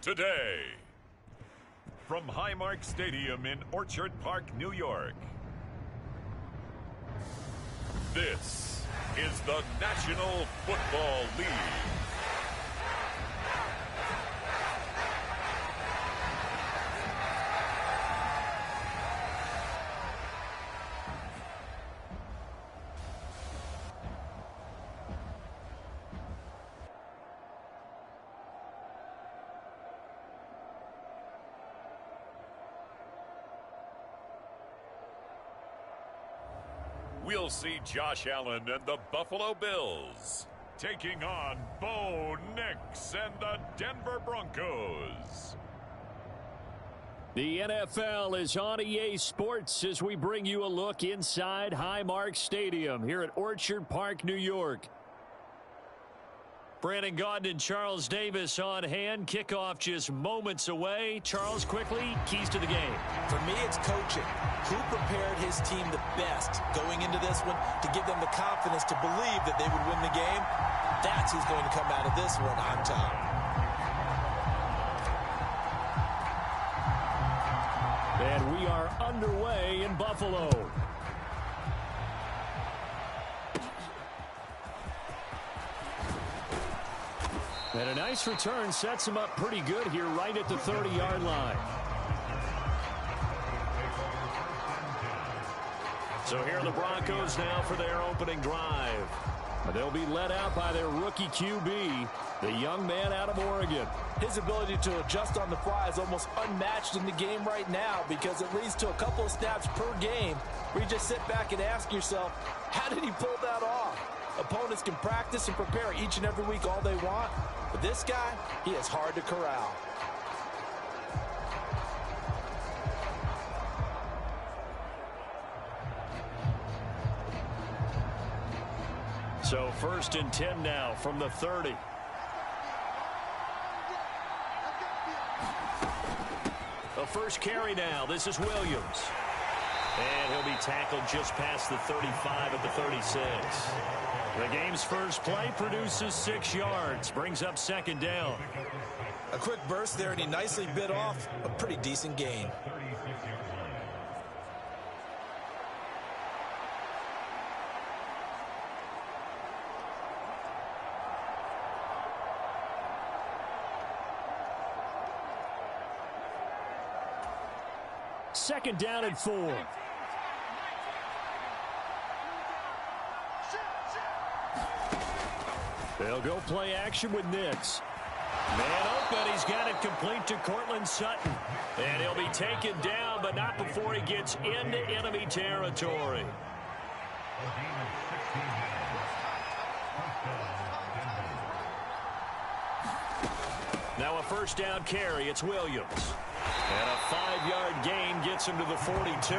today. From Highmark Stadium in Orchard Park, New York, this is the National Football League. We'll see Josh Allen and the Buffalo Bills taking on Bo Nix and the Denver Broncos. The NFL is on EA Sports as we bring you a look inside Highmark Stadium here at Orchard Park, New York. Brandon Gaudin and Charles Davis on hand. Kickoff just moments away. Charles, quickly, keys to the game. For me, it's coaching. Who prepared his team the best going into this one to give them the confidence to believe that they would win the game? That's who's going to come out of this one on top. And we are underway in Buffalo. And a nice return sets him up pretty good here right at the 30-yard line. So here are the Broncos now for their opening drive. They'll be led out by their rookie QB, the young man out of Oregon. His ability to adjust on the fly is almost unmatched in the game right now because it leads to a couple of snaps per game where you just sit back and ask yourself, how did he pull that off? Opponents can practice and prepare each and every week all they want, but this guy, he is hard to corral. So 1st and 10 now from the 30. The first carry now. This is Williams. And he'll be tackled just past the 35 at the 36. The game's first play produces 6 yards. Brings up 2nd down. A quick burst there, and he nicely bit off a pretty decent gain. Second down and 4. They'll go play action with Nix. Man open, he's got it complete to Cortland Sutton. And he'll be taken down, but not before he gets into enemy territory. Now a first down carry, it's Williams. And a 5-yard gain gets him to the 42.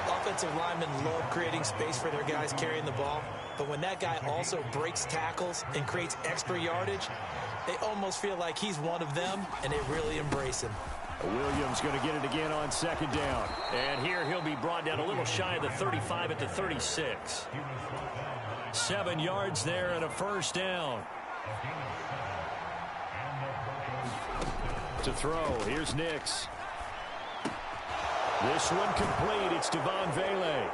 Offensive linemen love creating space for their guys carrying the ball, but when that guy also breaks tackles and creates extra yardage, they almost feel like he's one of them, and they really embrace him. Williams going to get it again on 2nd down. And here he'll be brought down a little shy of the 35 at the 36. 7 yards there and a first down. To throw, here's Nix. This one complete, it's Devon Vele.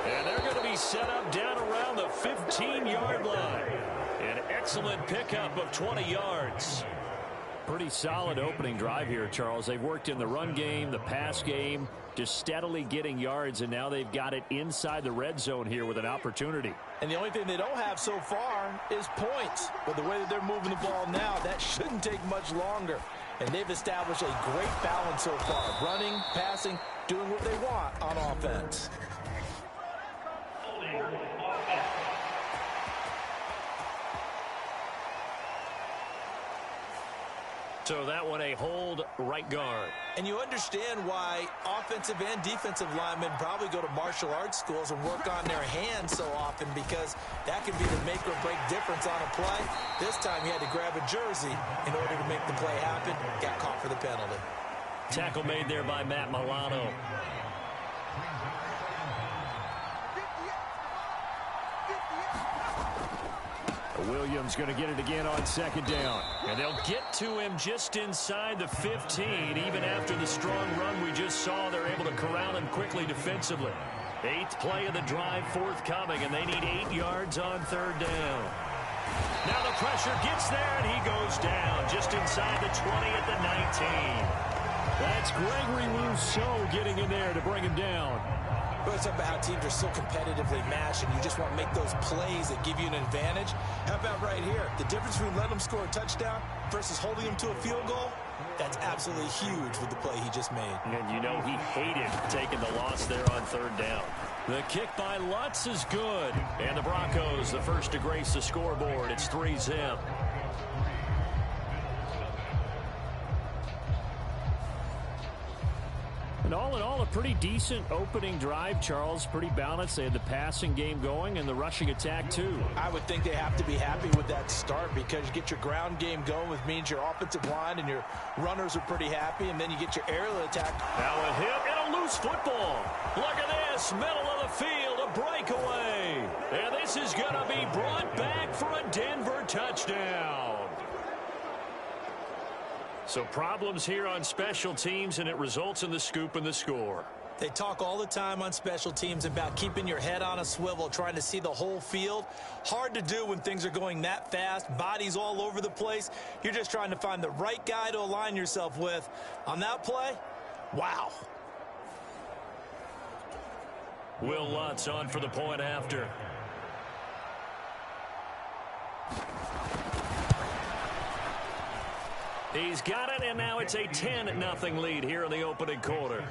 And they're going to be set up down around the 15-yard line. An excellent pickup of 20 yards. Pretty solid opening drive here, Charles. They've worked in the run game, the pass game, just steadily getting yards, and now they've got it inside the red zone here with an opportunity. And the only thing they don't have so far is points. But the way that they're moving the ball now, that shouldn't take much longer. And they've established a great balance so far. Running, passing, doing what they want on offense. So that one a hold right guard. And you understand why offensive and defensive linemen probably go to martial arts schools and work on their hands so often, because that can be the make or break difference on a play. This time he had to grab a jersey in order to make the play happen. Got caught for the penalty. Tackle made there by Matt Milano. Williams going to get it again on second down. And they'll get to him just inside the 15. Even after the strong run we just saw, they're able to corral him quickly defensively. 8th play of the drive forthcoming, and they need 8 yards on third down. Now the pressure gets there, and he goes down just inside the 20 at the 19. That's Gregory Rousseau getting in there to bring him down. Well, it's about how teams are so competitively matched, and you just want to make those plays that give you an advantage. How about right here? The difference between letting them score a touchdown versus holding them to a field goal, that's absolutely huge with the play he just made. And you know he hated taking the loss there on third down. The kick by Lutz is good. And the Broncos, the first to grace the scoreboard. It's 3-0. And all in all, a pretty decent opening drive, Charles. Pretty balanced. They had the passing game going and the rushing attack, too. I would think they have to be happy with that start because you get your ground game going, which means your offensive line and your runners are pretty happy, and then you get your aerial attack. Now a hit and a loose football. Look at this. Middle of the field, a breakaway. And this is going to be brought back for a Denver touchdown. So problems here on special teams, and it results in the scoop and the score. They talk all the time on special teams about keeping your head on a swivel, trying to see the whole field. Hard to do when things are going that fast, bodies all over the place. You're just trying to find the right guy to align yourself with. On that play, wow. Will Lutz on for the point after. He's got it, and now it's a 10-0 lead here in the opening quarter.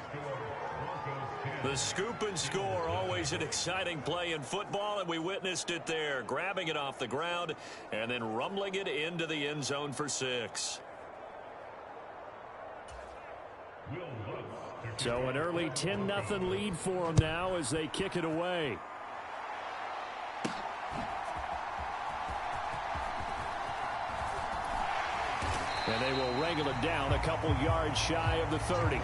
The scoop and score, always an exciting play in football, and we witnessed it there, grabbing it off the ground and then rumbling it into the end zone for 6. So an early 10-0 lead for them now as they kick it away. And they will wrangle it down a couple yards shy of the 30.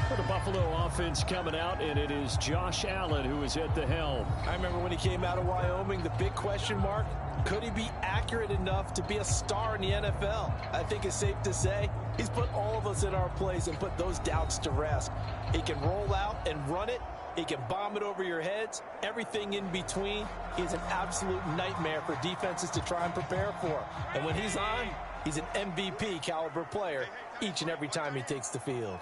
For the Buffalo offense coming out, and it is Josh Allen who is at the helm. I remember when he came out of Wyoming, the big question mark, could he be accurate enough to be a star in the NFL? I think it's safe to say he's put all of us in our place and put those doubts to rest. He can roll out and run it. He can bomb it over your heads. Everything in between. He's an absolute nightmare for defenses to try and prepare for. And when he's on, he's an MVP caliber player each and every time he takes the field.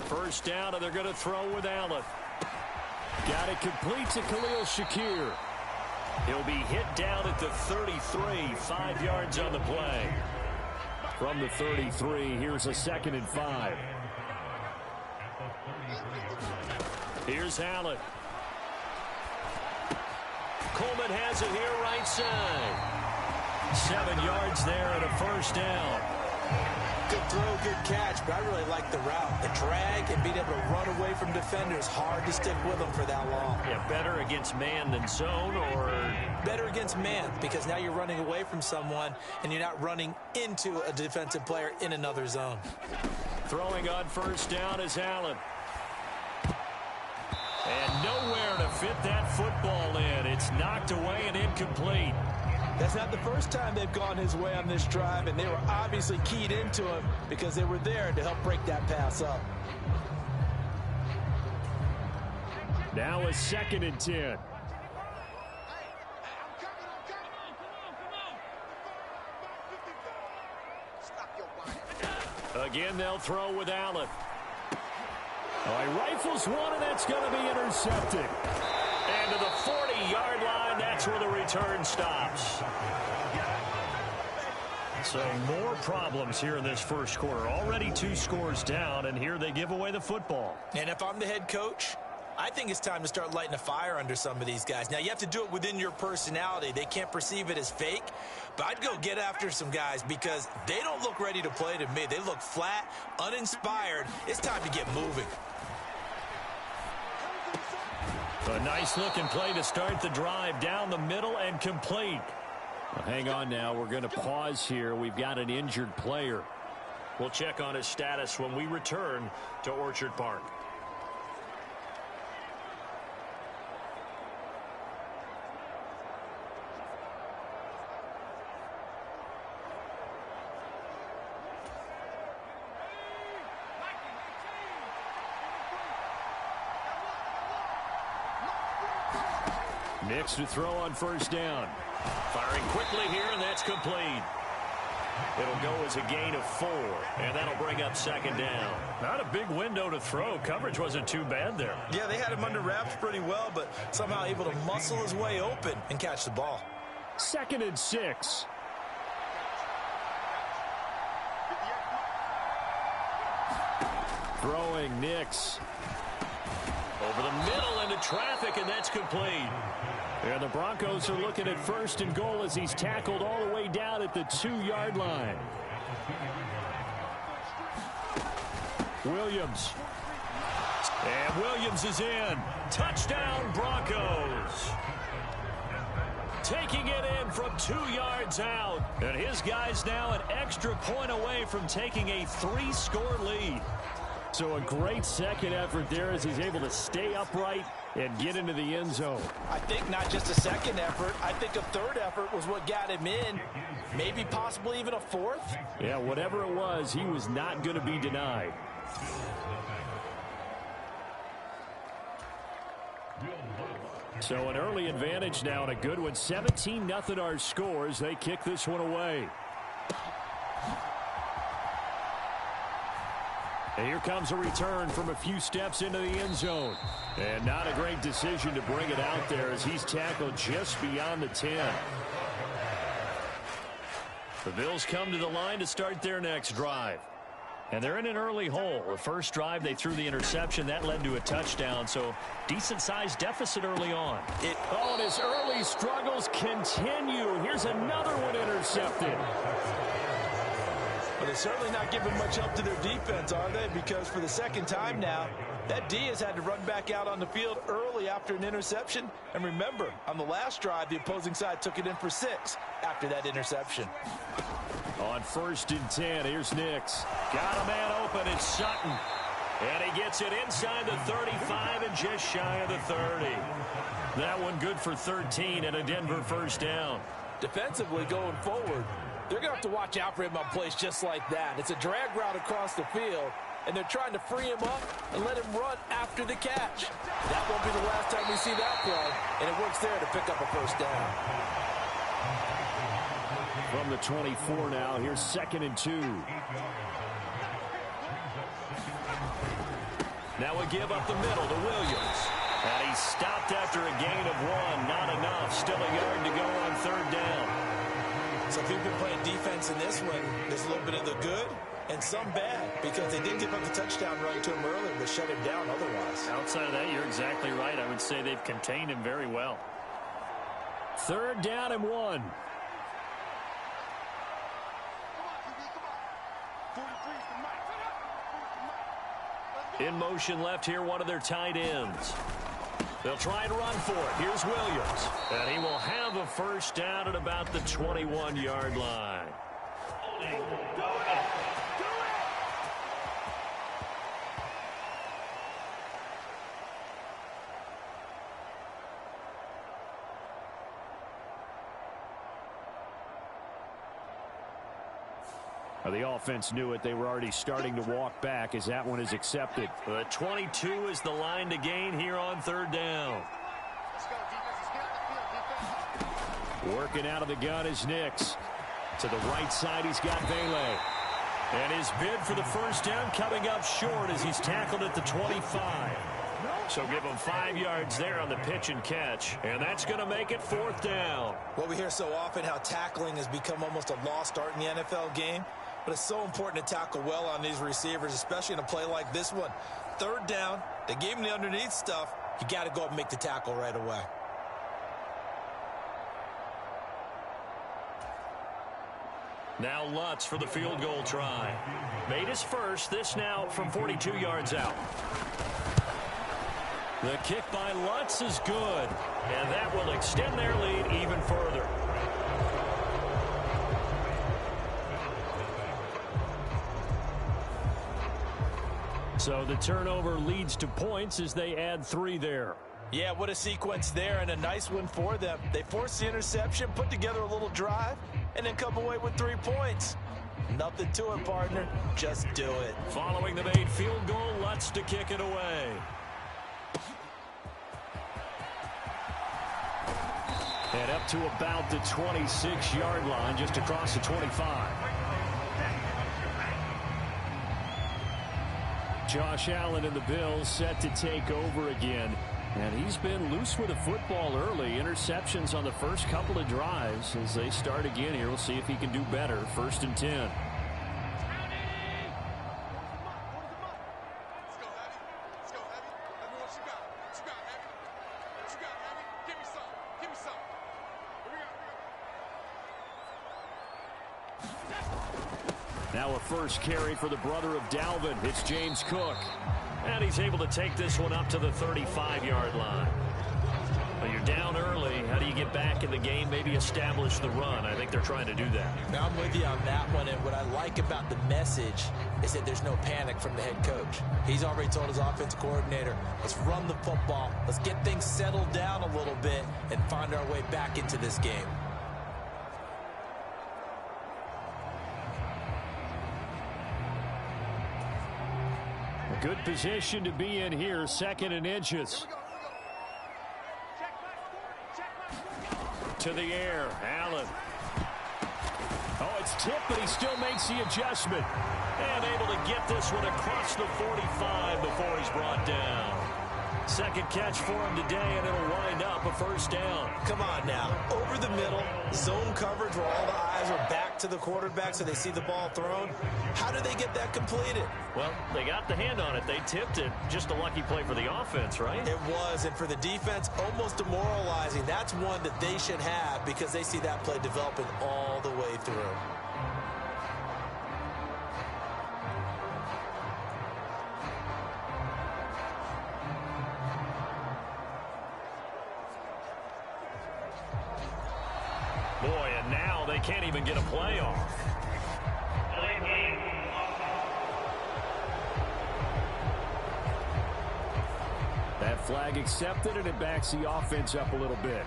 First down, and they're going to throw with Allen. Got it complete to Khalil Shakir. He'll be hit down at the 33, 5 yards on the play. From the 33, here's a 2nd and 5. Here's Allen. Coleman has it here right side. 7 yards there and a first down. Good throw, good catch, but I really like the route. The drag and being able to run away from defenders, hard to stick with them for that long. Yeah, better against man than zone, or? Better against man, because now you're running away from someone and you're not running into a defensive player in another zone. Throwing on first down is Allen. And nowhere to fit that football in. It's knocked away and incomplete. That's not the first time they've gone his way on this drive, and they were obviously keyed into him because they were there to help break that pass up. Now a 2nd and 10. Again, they'll throw with Allen. He rifles one, and that's going to be intercepted. And to the 40-yard line, that's where the return stops. So more problems here in this first quarter. Already 2 scores down, and here they give away the football. And if I'm the head coach, I think it's time to start lighting a fire under some of these guys. Now, you have to do it within your personality. They can't perceive it as fake, but I'd go get after some guys because they don't look ready to play to me. They look flat, uninspired. It's time to get moving. A nice-looking play to start the drive down the middle and complete. Well, hang on now. We're going to pause here. We've got an injured player. We'll check on his status when we return to Orchard Park. Nix to throw on first down. Firing quickly here, and that's complete. It'll go as a gain of 4, and that'll bring up second down. Not a big window to throw. Coverage wasn't too bad there. Yeah, they had him under wraps pretty well, but somehow able to muscle his way open and catch the ball. 2nd and 6. Throwing Nix. Over the middle into traffic, and that's complete. And the Broncos are looking at 1st and goal as he's tackled all the way down at the 2-yard line. Williams. And Williams is in. Touchdown, Broncos. Taking it in from 2 yards out. And his guy's now an extra point away from taking a 3-score lead. So a great second effort there as he's able to stay upright and get into the end zone. I think not just a second effort. I think a third effort was what got him in. Maybe possibly even a 4th. Yeah, whatever it was, he was not going to be denied. So an early advantage now and a good one. 17-0 our scores. They kick this one away. And here comes a return from a few steps into the end zone. And not a great decision to bring it out there as he's tackled just beyond the 10. The Bills come to the line to start their next drive. And they're in an early hole. The first drive, they threw the interception. That led to a touchdown, so decent-sized deficit early on. And his early struggles continue. Here's another one intercepted. But they're certainly not giving much help to their defense, are they? Because for the second time now, that D has had to run back out on the field early after an interception. And remember, on the last drive, the opposing side took it in for 6 after that interception. On 1st and 10, here's Nix. Got a man open, it's Sutton. And he gets it inside the 35 and just shy of the 30. That one good for 13 and a Denver first down. Defensively going forward, they're going to have to watch out for him on plays just like that. It's a drag route across the field, and they're trying to free him up and let him run after the catch. That won't be the last time we see that play, and it works there to pick up a first down. From the 24 now, here's 2nd and 2. Now a give up the middle to Williams. And he stopped after a gain of 1. Not enough. Still a yard to go on 3rd down. So if you've been playing defense in this one, there's a little bit of the good and some bad because they did give up the touchdown run to him earlier but shut him down otherwise. Outside of that, you're exactly right. I would say they've contained him very well. 3rd down and 1. In motion left here, one of their tight ends. They'll try and run for it. Here's Williams. And he will have a first down at about the 21-yard line. The offense knew it. They were already starting to walk back as that one is accepted. The 22 is the line to gain here on 3rd down. Working out of the gun is Nix. To the right side, he's got Vele. And his bid for the first down coming up short as he's tackled at the 25. So give him 5 yards there on the pitch and catch. And that's going to make it 4th down. Well, we hear so often how tackling has become almost a lost art in the NFL game. But it's so important to tackle well on these receivers, especially in a play like this one. 3rd down, they gave him the underneath stuff. You got to go up and make the tackle right away. Now Lutz for the field goal try. Made his first, this now from 42 yards out. The kick by Lutz is good, and that will extend their lead even further. So the turnover leads to points as they add 3 there. Yeah, what a sequence there, and a nice one for them. They forced the interception, put together a little drive, and then come away with 3 points. Nothing to it, partner. Just do it. Following the made field goal, Lutz to kick it away. And up to about the 26-yard line, just across the 25. Josh Allen and the Bills set to take over again. And he's been loose with the football early. Interceptions on the first couple of drives. As they start again here, we'll see if he can do better. 1st and 10. Now a first carry for the brother of Dalvin. It's James Cook. And he's able to take this one up to the 35-yard line. Well, you're down early. How do you get back in the game? Maybe establish the run. I think they're trying to do that. Now, I'm with you on that one, and what I like about the message is that there's no panic from the head coach. He's already told his offensive coordinator, let's run the football, let's get things settled down a little bit and find our way back into this game. A good position to be in here, 2nd and inches. To the air, Allen. Oh, it's tipped, but he still makes the adjustment. And able to get this one across the 45 before he's brought down. 2nd catch for him today, and it'll wind up a 1st down. Come on now. Over the middle, zone coverage where all the eyes are back to the quarterback so they see the ball thrown. How do they get that completed? Well, they got the hand on it. They tipped it. Just a lucky play for the offense, right? It was, and for the defense, almost demoralizing. That's one that they should have because they see that play developing all the way through. Boy, and now they can't even get a play off. That flag accepted, and it backs the offense up a little bit.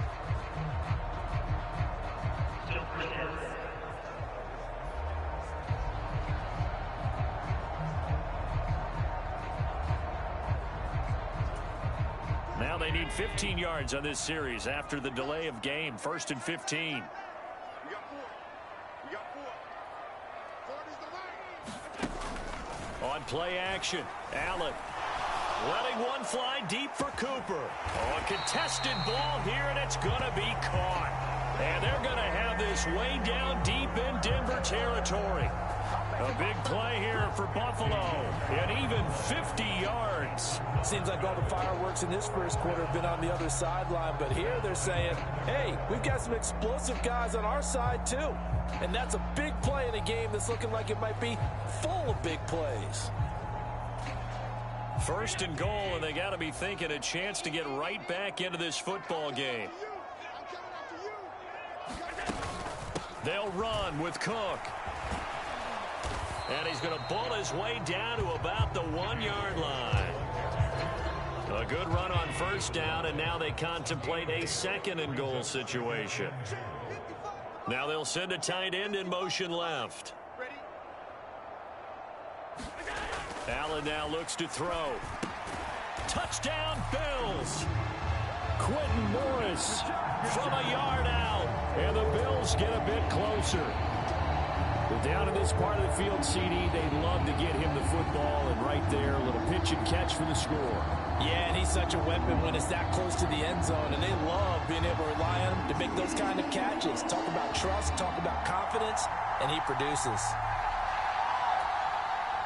Now they need 15 yards on this series after the delay of game. 1st and 15. On play action, Allen letting one fly deep for Cooper. Oh, a contested ball here, and it's going to be caught. And they're going to have this way down deep in Denver territory. A big play here for Buffalo, and even 50 yards. Seems like all the fireworks in this first quarter have been on the other sideline, but here they're saying, hey, we've got some explosive guys on our side too. And that's a big play in a game that's looking like it might be full of big plays. 1st and goal, and they got to be thinking a chance to get right back into this football game. They'll run with Cook. And he's going to bull his way down to about the 1-yard line. A good run on 1st down, and now they contemplate a 2nd and goal situation. Now they'll send a tight end in motion left. Allen now looks to throw. Touchdown, Bills. Quentin Morris from a yard out. And the Bills get a bit closer. But down in this part of the field, CD, they'd love to get him the football. And right there, a little pitch and catch for the score. Yeah, and he's such a weapon when it's that close to the end zone. And they love being able to rely on him to make those kind of catches. Talk about trust, talk about confidence, and he produces.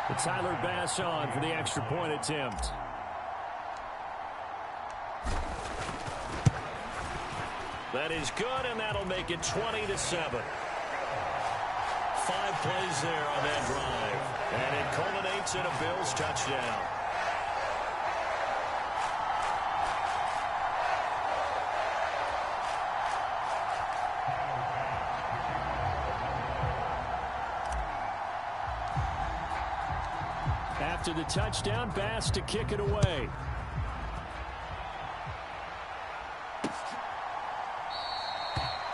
And Tyler Bass on for the extra point attempt. That is good, and that'll make it 20-7. 5 plays there on that drive. And it culminates in a Bills touchdown. to the touchdown pass to kick it away.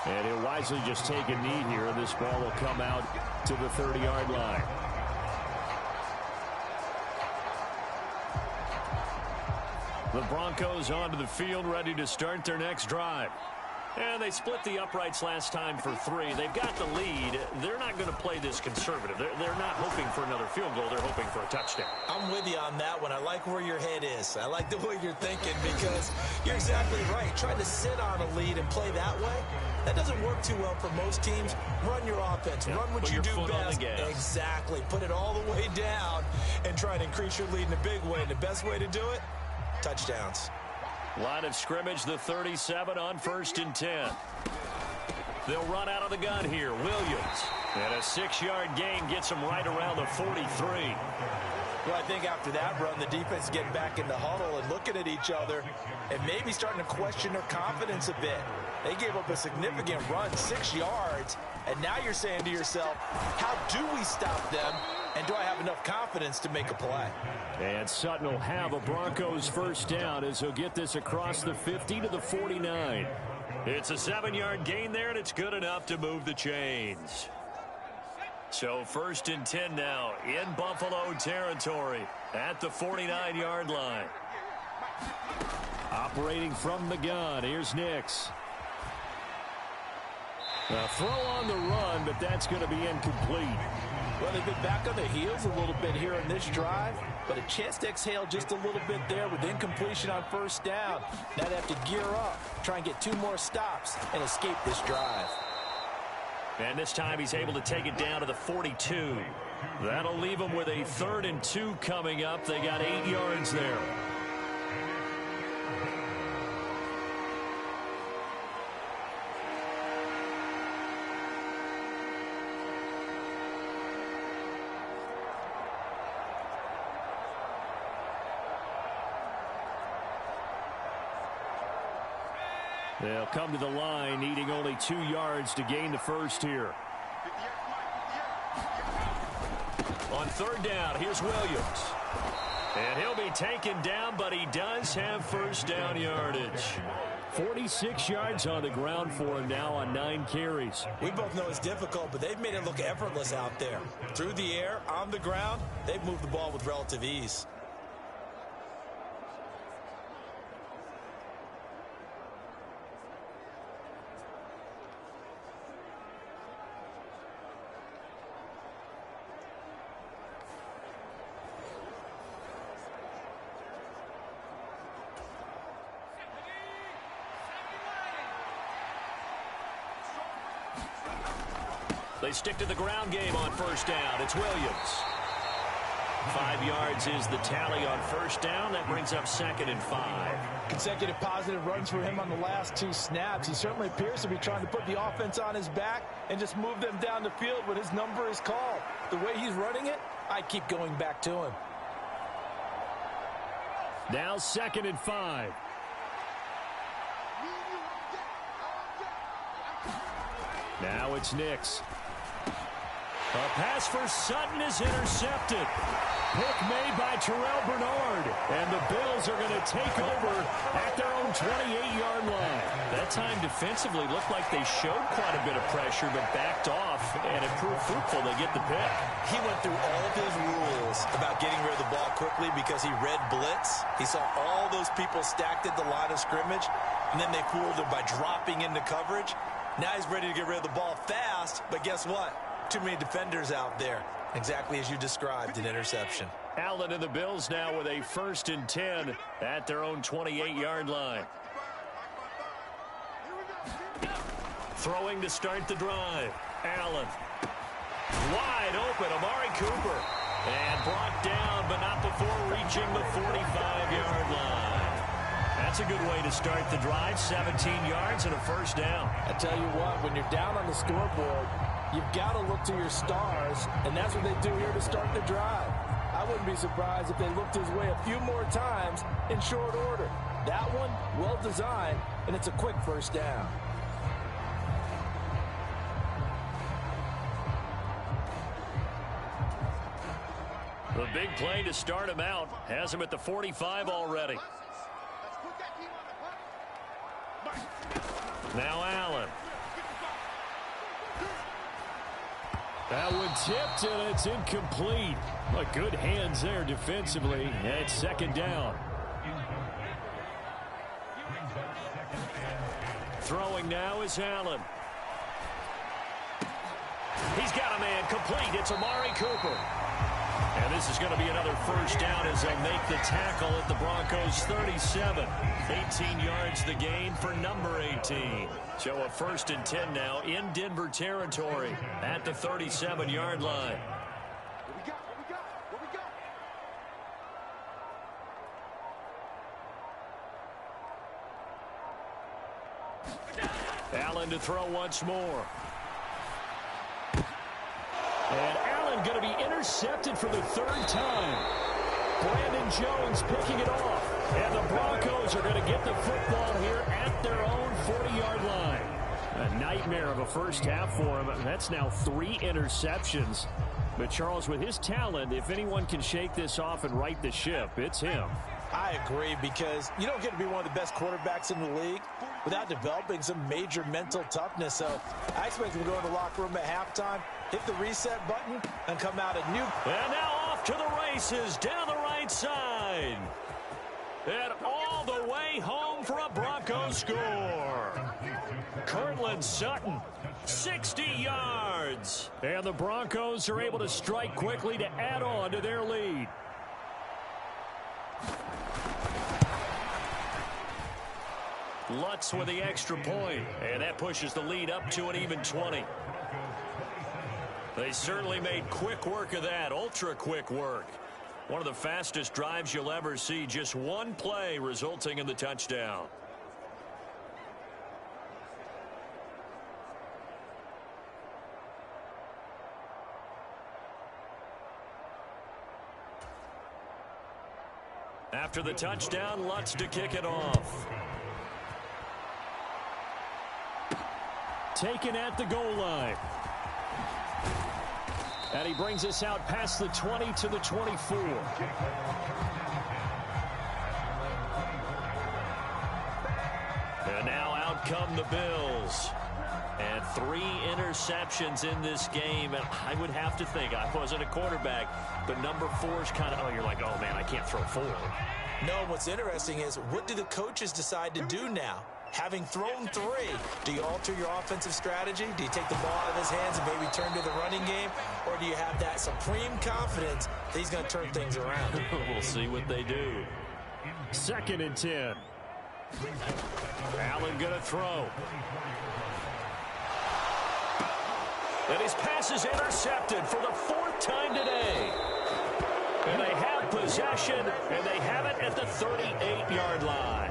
And he'll wisely just take a knee here, and this ball will come out to the 30-yard line. The Broncos onto the field, ready to start their next drive. And they split the uprights last time for 3. They've got the lead. They're not going to play this conservative. They're not hoping for another field goal. They're hoping for a touchdown. I'm with you on that one. I like where your head is. I like the way you're thinking because you're exactly right. Trying to sit on a lead and play that way, that doesn't work too well for most teams. Run your offense. Run what you do best. Exactly. Put it all the way down and try to increase your lead in a big way. And the best way to do it, touchdowns. Line of scrimmage, the 37 on 1st and 10. They'll run out of the gun here. Williams. And a 6-yard gain gets them right around the 43. Well, I think after that run, the defense is getting back in the huddle and looking at each other and maybe starting to question their confidence a bit. They gave up a significant run, 6 yards, and now you're saying to yourself, how do we stop them, and do I have enough confidence to make a play? And Sutton will have a Broncos first down as he'll get this across the 50 to the 49. It's a 7-yard gain there, and it's good enough to move the chains. So 1st and 10 now in Buffalo territory at the 49-yard line. Operating from the gun, here's Nix. A throw on the run, but that's going to be incomplete. Well, they've been back on their heels a little bit here in this drive, but a chance to exhale just a little bit there with incompletion on 1st down. Now they have to gear up, try and get 2 more stops, and escape this drive. And this time he's able to take it down to the 42. That'll leave them with a 3rd and 2 coming up. They got 8 yards there. They'll come to the line, needing only 2 yards to gain the first here. On 3rd down, here's Williams. And he'll be taken down, but he does have first down yardage. 46 yards on the ground for him now on 9 carries. We both know it's difficult, but they've made it look effortless out there. Through the air, on the ground, they've moved the ball with relative ease. They stick to the ground game on 1st down. It's Williams. 5 yards is the tally on 1st down. That brings up 2nd and 5. Consecutive positive runs for him on the last 2 snaps. He certainly appears to be trying to put the offense on his back and just move them down the field when his number is called. The way he's running it, I keep going back to him. Now 2nd and 5. Now it's Nix. A pass for Sutton is intercepted. Pick made by Terrell Bernard. And the Bills are going to take over at their own 28-yard line. That time defensively looked like they showed quite a bit of pressure but backed off, and it proved fruitful. They get the pick. He went through all of his rules about getting rid of the ball quickly because he read blitz. He saw all those people stacked at the line of scrimmage, and then they fooled him by dropping into coverage. Now he's ready to get rid of the ball fast, but guess what? Too many defenders out there. Exactly as you described, an interception. Allen and the Bills now with a 1st and 10 at their own 28-yard line. Throwing to start the drive. Allen. Wide open, Amari Cooper. And brought down, but not before reaching the 45-yard line. That's a good way to start the drive. 17 yards and a 1st down. I tell you what, when you're down on the scoreboard, you've got to look to your stars, and that's what they do here to start the drive. I wouldn't be surprised if they looked his way a few more times in short order. That one, well designed, and it's a quick 1st down. The big play to start him out has him at the 45 already. Now Allen. That one tipped, and it's incomplete. But good hands there defensively, and it's second down. Throwing now is Allen. He's got a man complete. It's Amari Cooper. And this is going to be another first down as they'll make the tackle at the Broncos 37. 18 yards the gain for number 18. So a 1st and 10 now in Denver territory at the 37-yard line. Allen to throw once more. And Allen going to be intercepted for the 3rd time. Brandon Jones picking it off. And the Broncos are going to get the football here at their own 40-yard line. A nightmare of a first half for him. That's now 3 interceptions. But Charles, with his talent, if anyone can shake this off and right the ship, it's him. I agree, because you don't get to be one of the best quarterbacks in the league without developing some major mental toughness. So I expect him to go in the locker room at halftime, hit the reset button, and come out a new. And now off to the races down the right side. And all the way home for a Broncos score. Cortland Sutton, 60 yards. And the Broncos are able to strike quickly to add on to their lead. Lutz with the extra point, and that pushes the lead up to an even 20. They certainly made quick work of that, ultra quick work. One of the fastest drives you'll ever see, just one play resulting in the touchdown. After the touchdown, Lutz to kick it off. Taken at the goal line. And he brings us out past the 20 to the 24. And now out come the Bills. And 3 interceptions in this game. And I would have to think, I wasn't a quarterback, but number 4 is kind of, oh, you're like, oh, man, I can't throw 4. No, what's interesting is, what do the coaches decide to do now? Having thrown 3, do you alter your offensive strategy? Do you take the ball out of his hands and maybe turn to the running game? Or do you have that supreme confidence that he's going to turn things around? We'll see what they do. 2nd and 10. Allen going to throw. And his pass is intercepted for the 4th time today. And they have possession, and they have it at the 38-yard line.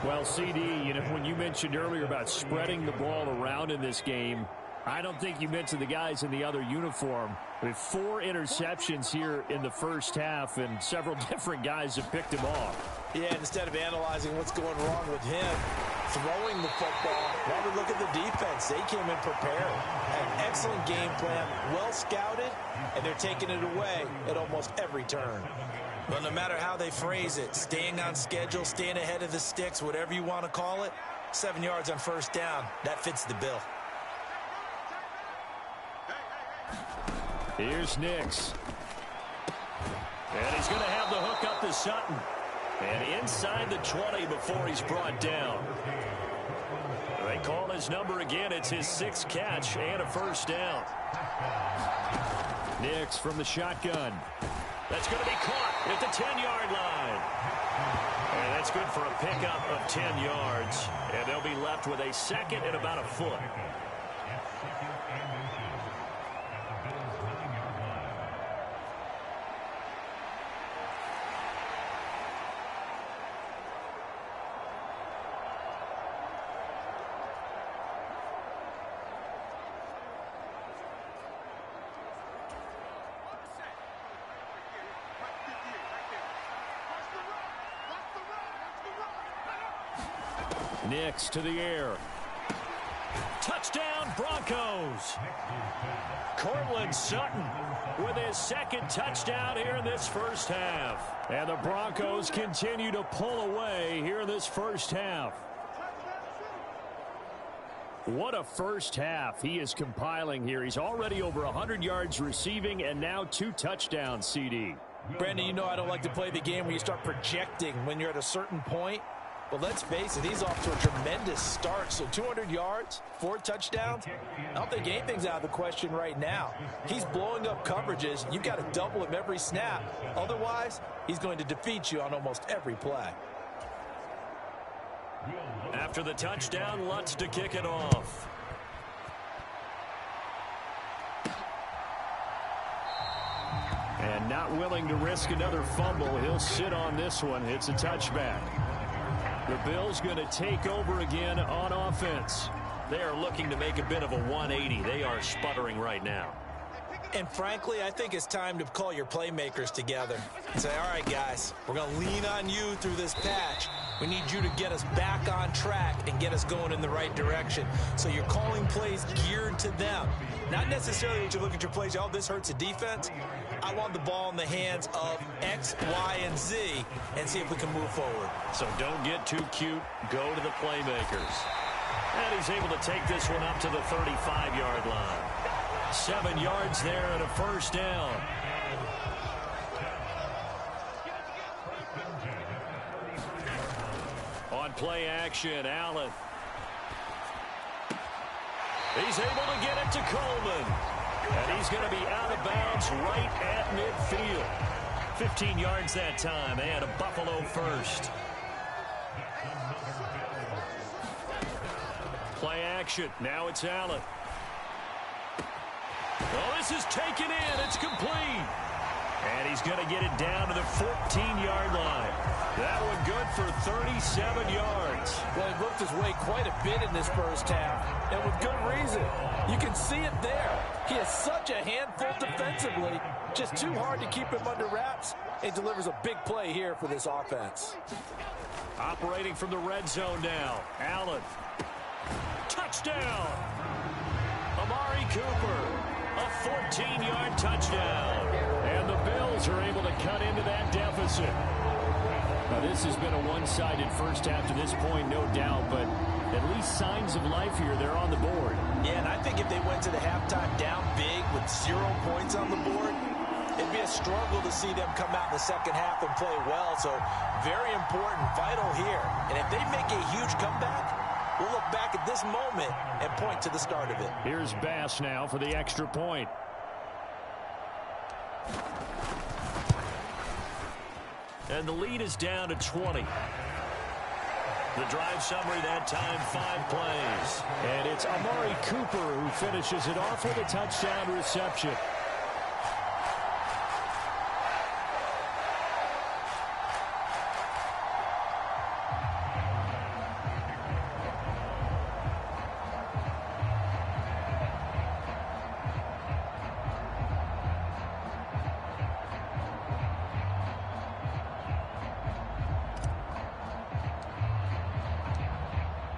Well, CD, you know, when you mentioned earlier about spreading the ball around in this game, I don't think you mentioned the guys in the other uniform. With 4 interceptions here in the first half, and several different guys have picked him off. Yeah, and instead of analyzing what's going wrong with him throwing the football, why we look at the defense? They came in prepared. Had an excellent game plan, well scouted, and they're taking it away at almost every turn. But no matter how they phrase it, staying on schedule, staying ahead of the sticks, whatever you want to call it, 7 yards on first down, that fits the bill. Here's Nix. And he's going to have the hook up to Sutton. And inside the 20 before he's brought down. They call his number again. It's his 6th catch and a first down. Nix from the shotgun. That's going to be caught at the 10-yard line. And that's good for a pickup of 10 yards. And they'll be left with a 2nd and about a foot. Nix to the air. Touchdown, Broncos. goes. Cortland Sutton with his second touchdown here in this first half. And the Broncos continue to pull away here in this first half. What a first half he is compiling here. He's already over 100 yards receiving and now 2 touchdowns, CD. Brandon, you know I don't like to play the game where you start projecting when you're at a certain point. But let's face it, he's off to a tremendous start. So 200 yards, 4 touchdowns. I don't think anything's out of the question right now. He's blowing up coverages. You've got to double him every snap. Otherwise, he's going to defeat you on almost every play. After the touchdown, Lutz to kick it off. And not willing to risk another fumble, he'll sit on this one. It's a touchback. The Bills going to take over again on offense. They are looking to make a bit of a 180. They are sputtering right now. And frankly, I think it's time to call your playmakers together and say, all right, guys, we're going to lean on you through this patch. We need you to get us back on track and get us going in the right direction. So you're calling plays geared to them. Not necessarily that you look at your plays, oh, this hurts the defense. I want the ball in the hands of X, Y, and Z and see if we can move forward. So don't get too cute. Go to the playmakers. And he's able to take this one up to the 35-yard line. 7 yards there and a first down. On play action, Allen. He's able to get it to Coleman. And he's going to be out of bounds right at midfield. 15 yards that time, and a Buffalo first. Play action. Now it's Allen. Oh, this is taken in. It's complete. And he's going to get it down to the 14-yard line. That one good for 37 yards. Well, he looked his way quite a bit in this first half, and with good reason. You can see it there. He has such a handful defensively. Just too hard to keep him under wraps. It delivers a big play here for this offense. Operating from the red zone now. Allen. Touchdown. Amari Cooper. A 14-yard touchdown. And the Bills are able to cut into that deficit. Now, this has been a one-sided first half to this point, no doubt, but at least signs of life here. They're on the board. Yeah, and I think if they went to the halftime down big with 0 points on the board, it'd be a struggle to see them come out in the second half and play well. So very important, vital here. And if they make a huge comeback, we'll look back at this moment and point to the start of it. Here's Bass now for the extra point. And the lead is down to 20. The drive summary that time, 5 plays. And it's Amari Cooper who finishes it off with a touchdown reception.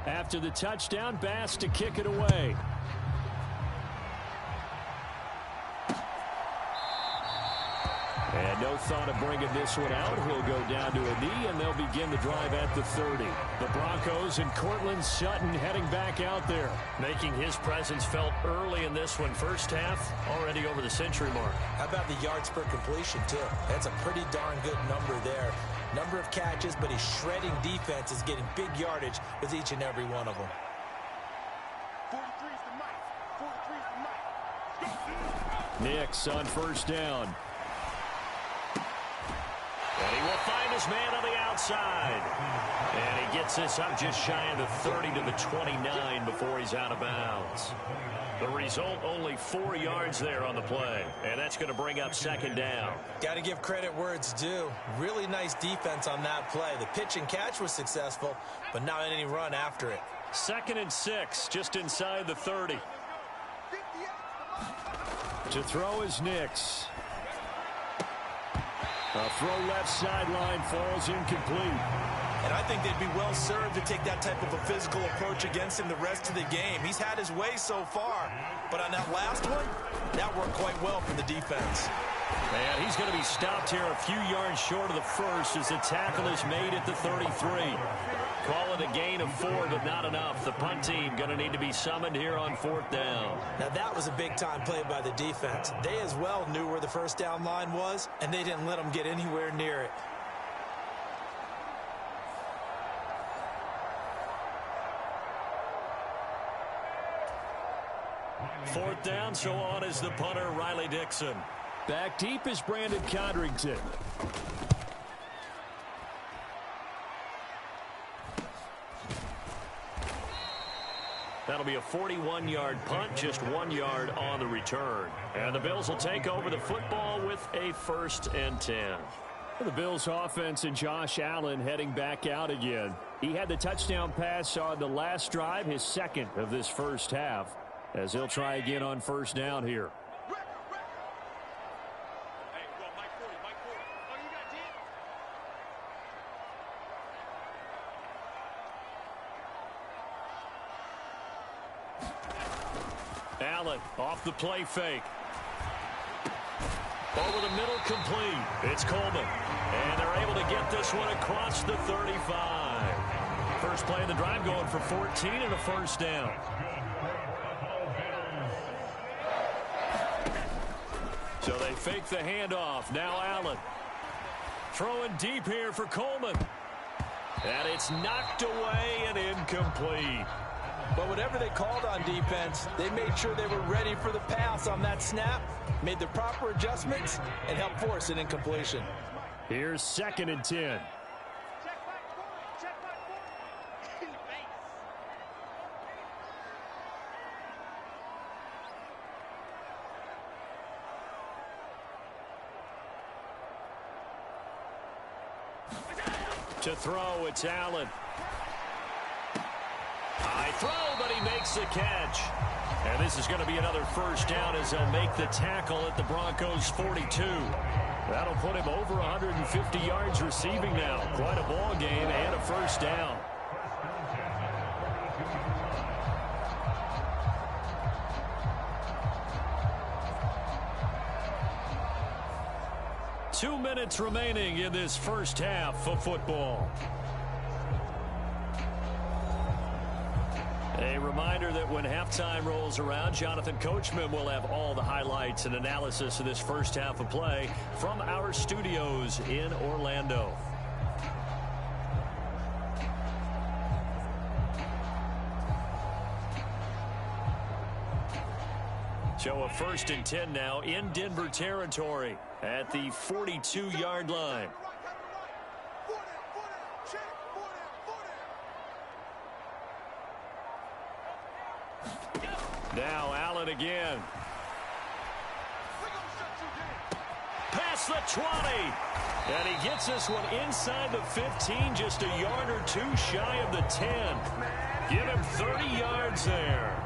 After the touchdown, Bass to kick it away. And no thought of bringing this one out. He'll go down to a knee, and they'll begin the drive at the 30. The Broncos and Cortland Sutton heading back out there. Making his presence felt early in this one. First half, already over the century mark. How about the yards per completion, too? That's a pretty darn good number there. Number of catches, but his shredding defense is getting big yardage with each and every one of them. 43's the mic. Nix on first down. And he will find his man on the outside. And he gets this up just shy of the 30 to the 29 before he's out of bounds. The result, only 4 yards there on the play. And that's going to bring up second down. Got to give credit where it's due. Really nice defense on that play. The pitch and catch was successful, but not any run after it. 2nd and 6, just inside the 30. To throw is Nix. A throw left sideline falls incomplete. And I think they'd be well served to take that type of a physical approach against him the rest of the game. He's had his way so far, but on that last one, that worked quite well for the defense. And he's going to be stopped here a few yards short of the first as the tackle is made at the 33. Call it a gain of 4, but not enough. The punt team going to need to be summoned here on 4th down. Now that was a big-time play by the defense. They as well knew where the first down line was, and they didn't let them get anywhere near it. Fourth down, so on is the punter, Riley Dixon. Back deep is Brandon Codrington. That'll be a 41-yard punt, just 1 yard on the return. And the Bills will take over the football with a 1st and 10. The Bills offense and Josh Allen heading back out again. He had the touchdown pass on the last drive, his second of this first half, as he'll try again on 1st down here. Allen off the play fake. Over the middle, complete. It's Coleman. And they're able to get this one across the 35. First play of the drive going for 14 and a 1st down. So they fake the handoff. Now Allen. Throwing deep here for Coleman. And it's knocked away and incomplete. But whatever they called on defense, they made sure they were ready for the pass on that snap, made the proper adjustments, and helped force an incompletion. Here's 2nd and 10. To throw, it's Allen. High throw, but he makes the catch. And this is going to be another 1st down as they'll make the tackle at the Broncos' 42. That'll put him over 150 yards receiving now. Quite a ball game and a 1st down. Two minutes remaining in this first half of football. A reminder that when halftime rolls around, Jonathan Coachman will have all the highlights and analysis of this first half of play from our studios in Orlando. So a 1st and 10 now in Denver territory at the 42-yard line. Now Allen again. Past the 20. And he gets this one inside the 15, just a yard or two shy of the 10. Give him 30 yards there.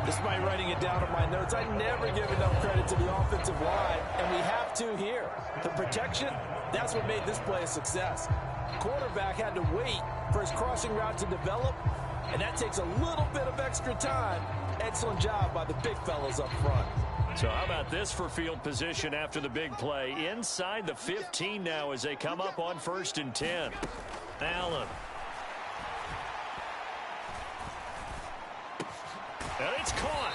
Despite writing it down on my notes, I never give enough credit to the offensive line, and we have to here. The protection, that's what made this play a success. Quarterback had to wait for his crossing route to develop, and that takes a little bit of extra time. Excellent job by the big fellas up front. So how about this for field position after the big play? Inside the 15 now as they come up on 1st and 10. Allen. And it's caught.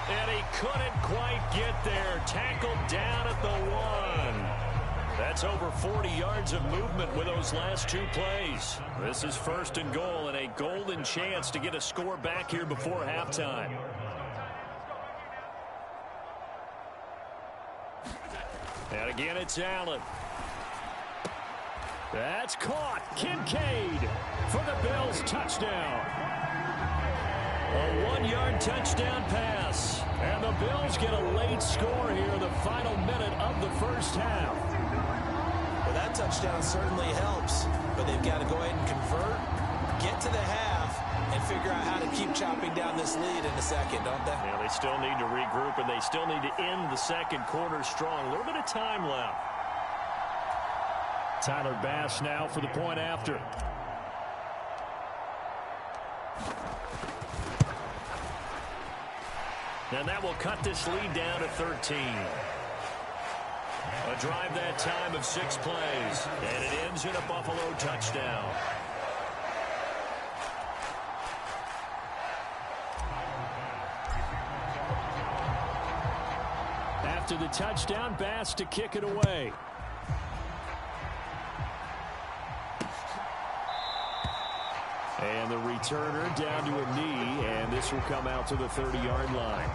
And he couldn't quite get there. Tackled down at the 1. That's over 40 yards of movement with those last two plays. This is 1st and goal and a golden chance to get a score back here before halftime. And again, it's Allen. That's caught. Kincaid for the Bills touchdown. A 1-yard touchdown pass. And the Bills get a late score here in the final minute of the first half. Well, that touchdown certainly helps, but they've got to go ahead and convert, get to the half, and figure out how to keep chopping down this lead in the second, don't they? Yeah, they still need to regroup, and they still need to end the second quarter strong. A little bit of time left. Tyler Bass now for the point after. And that will cut this lead down to 13. A drive that time of 6 plays, and it ends in a Buffalo touchdown. After the touchdown, Bass to kick it away. And the returner down to a knee, and this will come out to the 30-yard line.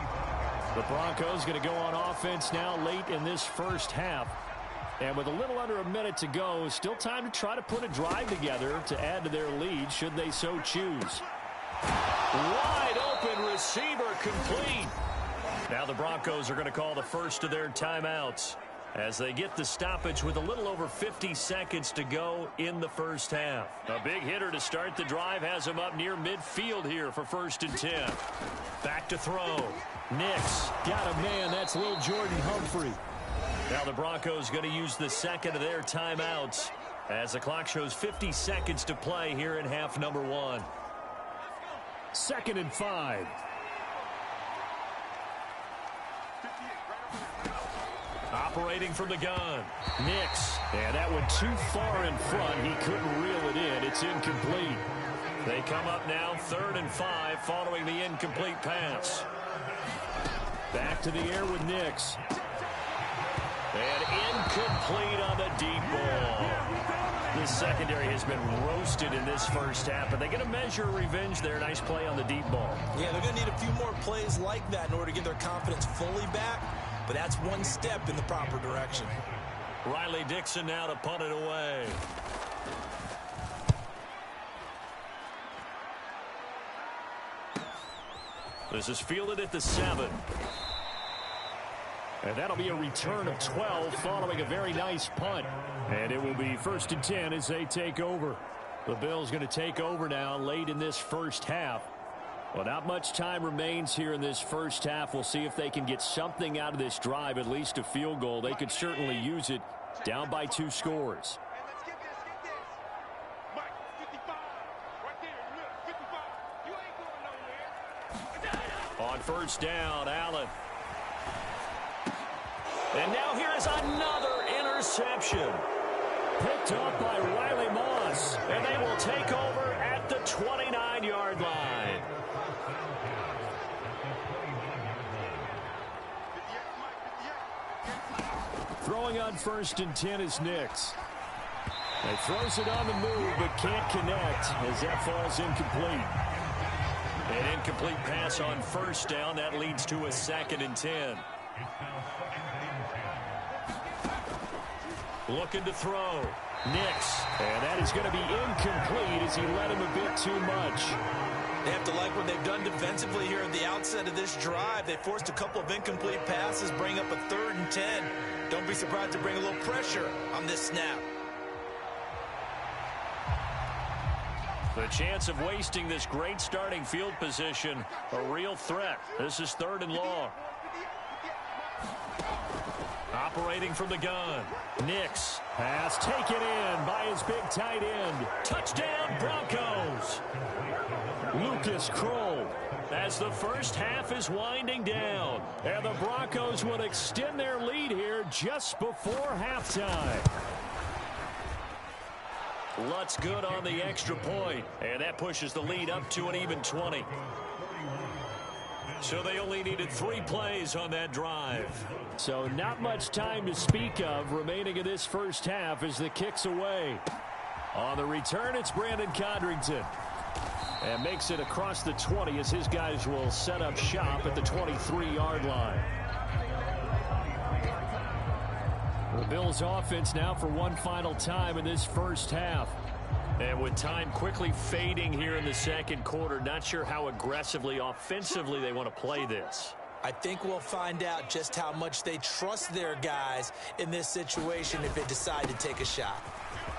The Broncos going to go on offense now late in this first half. And with a little under a minute to go, still time to try to put a drive together to add to their lead should they so choose. Wide open receiver complete. Now the Broncos are going to call the first of their timeouts as they get the stoppage with a little over 50 seconds to go in the first half. A big hitter to start the drive has him up near midfield here for 1st and 10. Back to throw. Nix got a man. That's Lil Jordan Humphrey. Now the Broncos going to use the second of their timeouts as the clock shows 50 seconds to play here in half number 1. 2nd and 5. Operating from the gun. Nix. And that went too far in front. He couldn't reel it in. It's incomplete. They come up now 3rd and 5 following the incomplete pass. Back to the air with Nix. And incomplete on the deep ball. The secondary has been roasted in this first half, but they're going to measure revenge there. Nice play on the deep ball. Yeah, they're going to need a few more plays like that in order to get their confidence fully back, but that's one step in the proper direction. Riley Dixon now to punt it away. This is fielded at the 7. And that'll be a return of 12 following a very nice punt. And it will be 1st and 10 as they take over. The Bills going to take over now late in this first half. Well, not much time remains here in this first half. We'll see if they can get something out of this drive, at least a field goal. They could certainly use it down by 2 scores. On 1st down, Allen. And now here is another interception. Picked up by Riley Moss. And they will take over at the 29-yard line. Throwing on 1st and 10 is Nix. He throws it on the move but can't connect as that falls incomplete. An incomplete pass on 1st down. That leads to a 2nd and 10. Looking to throw. Nix. And that is going to be incomplete as he led him a bit too much. They have to like what they've done defensively here at the outset of this drive. They forced a couple of incomplete passes, bring up a 3rd and 10. Don't be surprised to bring a little pressure on this snap. The chance of wasting this great starting field position, a real threat. This is 3rd and long. Operating from the gun. Nix. Pass taken in by his big tight end. Touchdown, Broncos. Lucas Kroll. As the first half is winding down. And the Broncos will extend their lead here just before halftime. Lutz good on the extra point. And that pushes the lead up to an even 20. So they only needed 3 plays on that drive. So not much time to speak of remaining in this first half as the kick's away. On the return, it's Brandon Codrington. And makes it across the 20 as his guys will set up shop at the 23-yard line. The Bills offense now for one final time in this first half. And with time quickly fading here in the second quarter, not sure how aggressively, offensively they want to play this. I think we'll find out just how much they trust their guys in this situation if they decide to take a shot.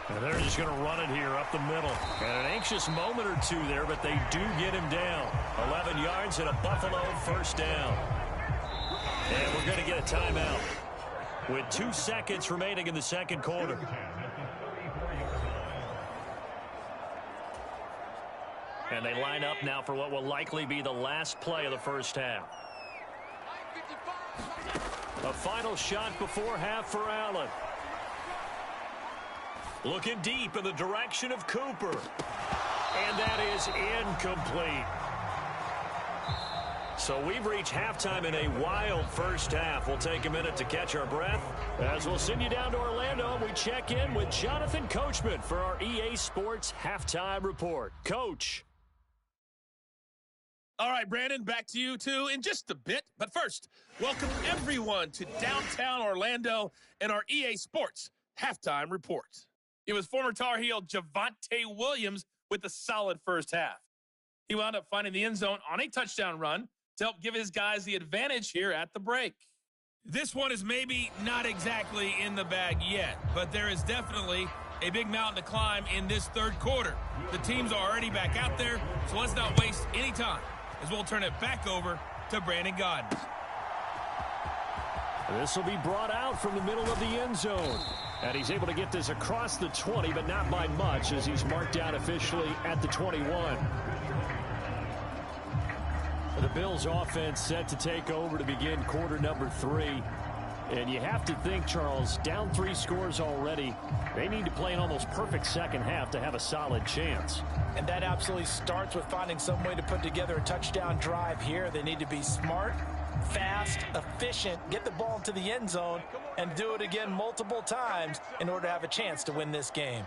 And they're just going to run it here up the middle. And an anxious moment or two there, but they do get him down. 11 yards and a Buffalo 1st down. And we're going to get a timeout with 2 seconds remaining in the second quarter. And they line up now for what will likely be the last play of the first half. A final shot before half for Allen. Looking deep in the direction of Cooper. And that is incomplete. So we've reached halftime in a wild first half. We'll take a minute to catch our breath as we'll send you down to Orlando and we check in with Jonathan Coachman for our EA Sports Halftime Report. Coach. All right, Brandon, back to you, too, in just a bit. But first, welcome everyone to downtown Orlando and our EA Sports Halftime Report. It was former Tar Heel Javonte Williams with a solid first half. He wound up finding the end zone on a touchdown run to help give his guys the advantage here at the break. This one is maybe not exactly in the bag yet, but there is definitely a big mountain to climb in this third quarter. The teams are already back out there, so let's not waste any time as we'll turn it back over to Brandon Gaudin. This will be brought out from the middle of the end zone. And he's able to get this across the 20, but not by much as he's marked out officially at the 21. The Bills offense set to take over to begin quarter number 3. And you have to think, Charles, down 3 scores already. They need to play an almost perfect second half to have a solid chance. And that absolutely starts with finding some way to put together a touchdown drive here. They need to be smart, fast, efficient, get the ball into the end zone, and do it again multiple times in order to have a chance to win this game.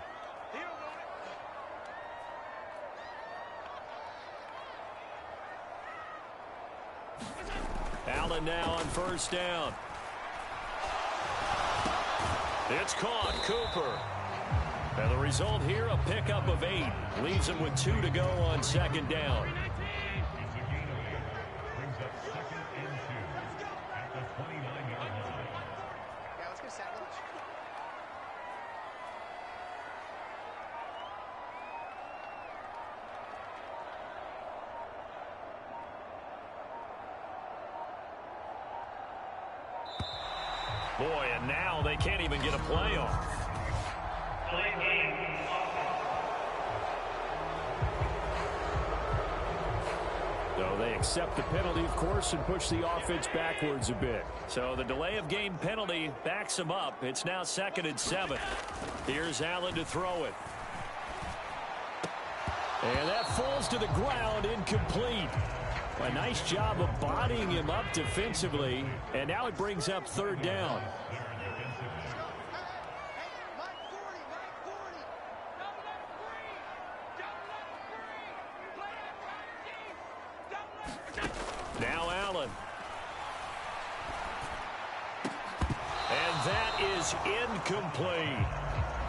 Allen now on first down. It's caught, Cooper. And the result here, a pickup of 8. Leaves him with 2 to go on second down. Boy, and now they can't even get a play off. So they accept the penalty, of course, and push the offense backwards a bit. So the delay of game penalty backs them up. It's now 2nd and 7. Here's Allen to throw it. And that falls to the ground, incomplete. A nice job of bodying him up defensively, and now it brings up 3rd down. Now Allen. And that is incomplete.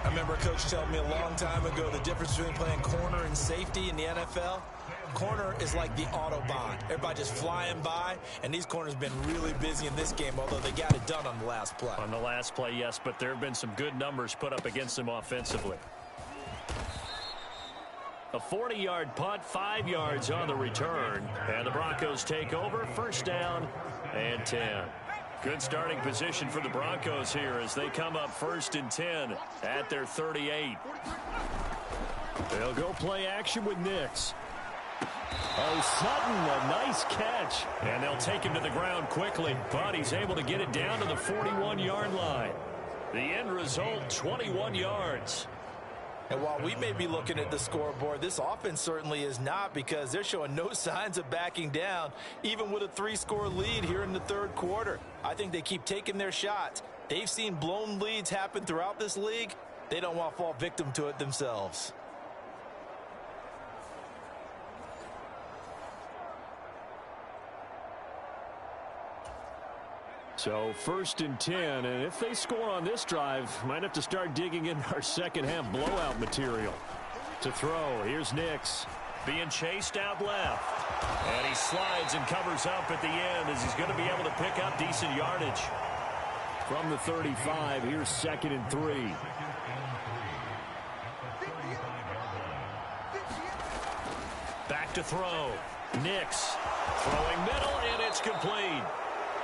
I remember a coach telling me a long time ago the difference between playing corner and safety in the NFL. Corner is like the Autobahn. Everybody just flying by, and these corners have been really busy in this game, although they got it done on the last play. On the last play, yes, but there have been some good numbers put up against them offensively. A 40-yard punt, 5 yards on the return, and the Broncos take over, 1st down and 10. Good starting position for the Broncos here as they come up 1st and 10 at their 38. They'll go play action with Nix. Oh, Sutton, a nice catch. And they'll take him to the ground quickly, but he's able to get it down to the 41-yard line. The end result, 21 yards. And while we may be looking at the scoreboard, this offense certainly is not, because they're showing no signs of backing down, even with a 3-score lead here in the 3rd quarter. I think they keep taking their shots. They've seen blown leads happen throughout this league. They don't want to fall victim to it themselves. So 1st and 10, and if they score on this drive, might have to start digging in our second half blowout material. To throw, here's Nix being chased out left. And he slides and covers up at the end as he's going to be able to pick up decent yardage. From the 35, here's 2nd and 3. Back to throw. Nix throwing middle, and it's complete.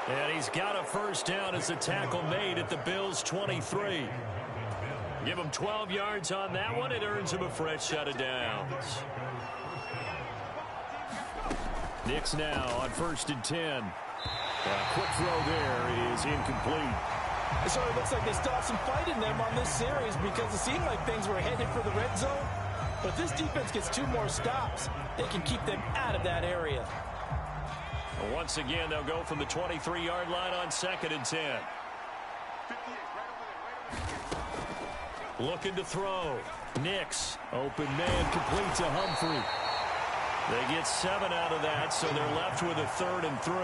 And he's got a 1st down as the tackle made at the Bills' 23. Give him 12 yards on that one. It earns him a fresh set of downs. Nix now on 1st and 10. Quick throw there is incomplete. It sort of looks like they still have some fight in them on this series because it seemed like things were headed for the red zone. But if this defense gets 2 more stops, they can keep them out of that area. Once again, they'll go from the 23-yard line on 2nd and 10. Looking to throw. Nix. Open man completes a Humphrey. They get 7 out of that, so they're left with a 3rd and 3.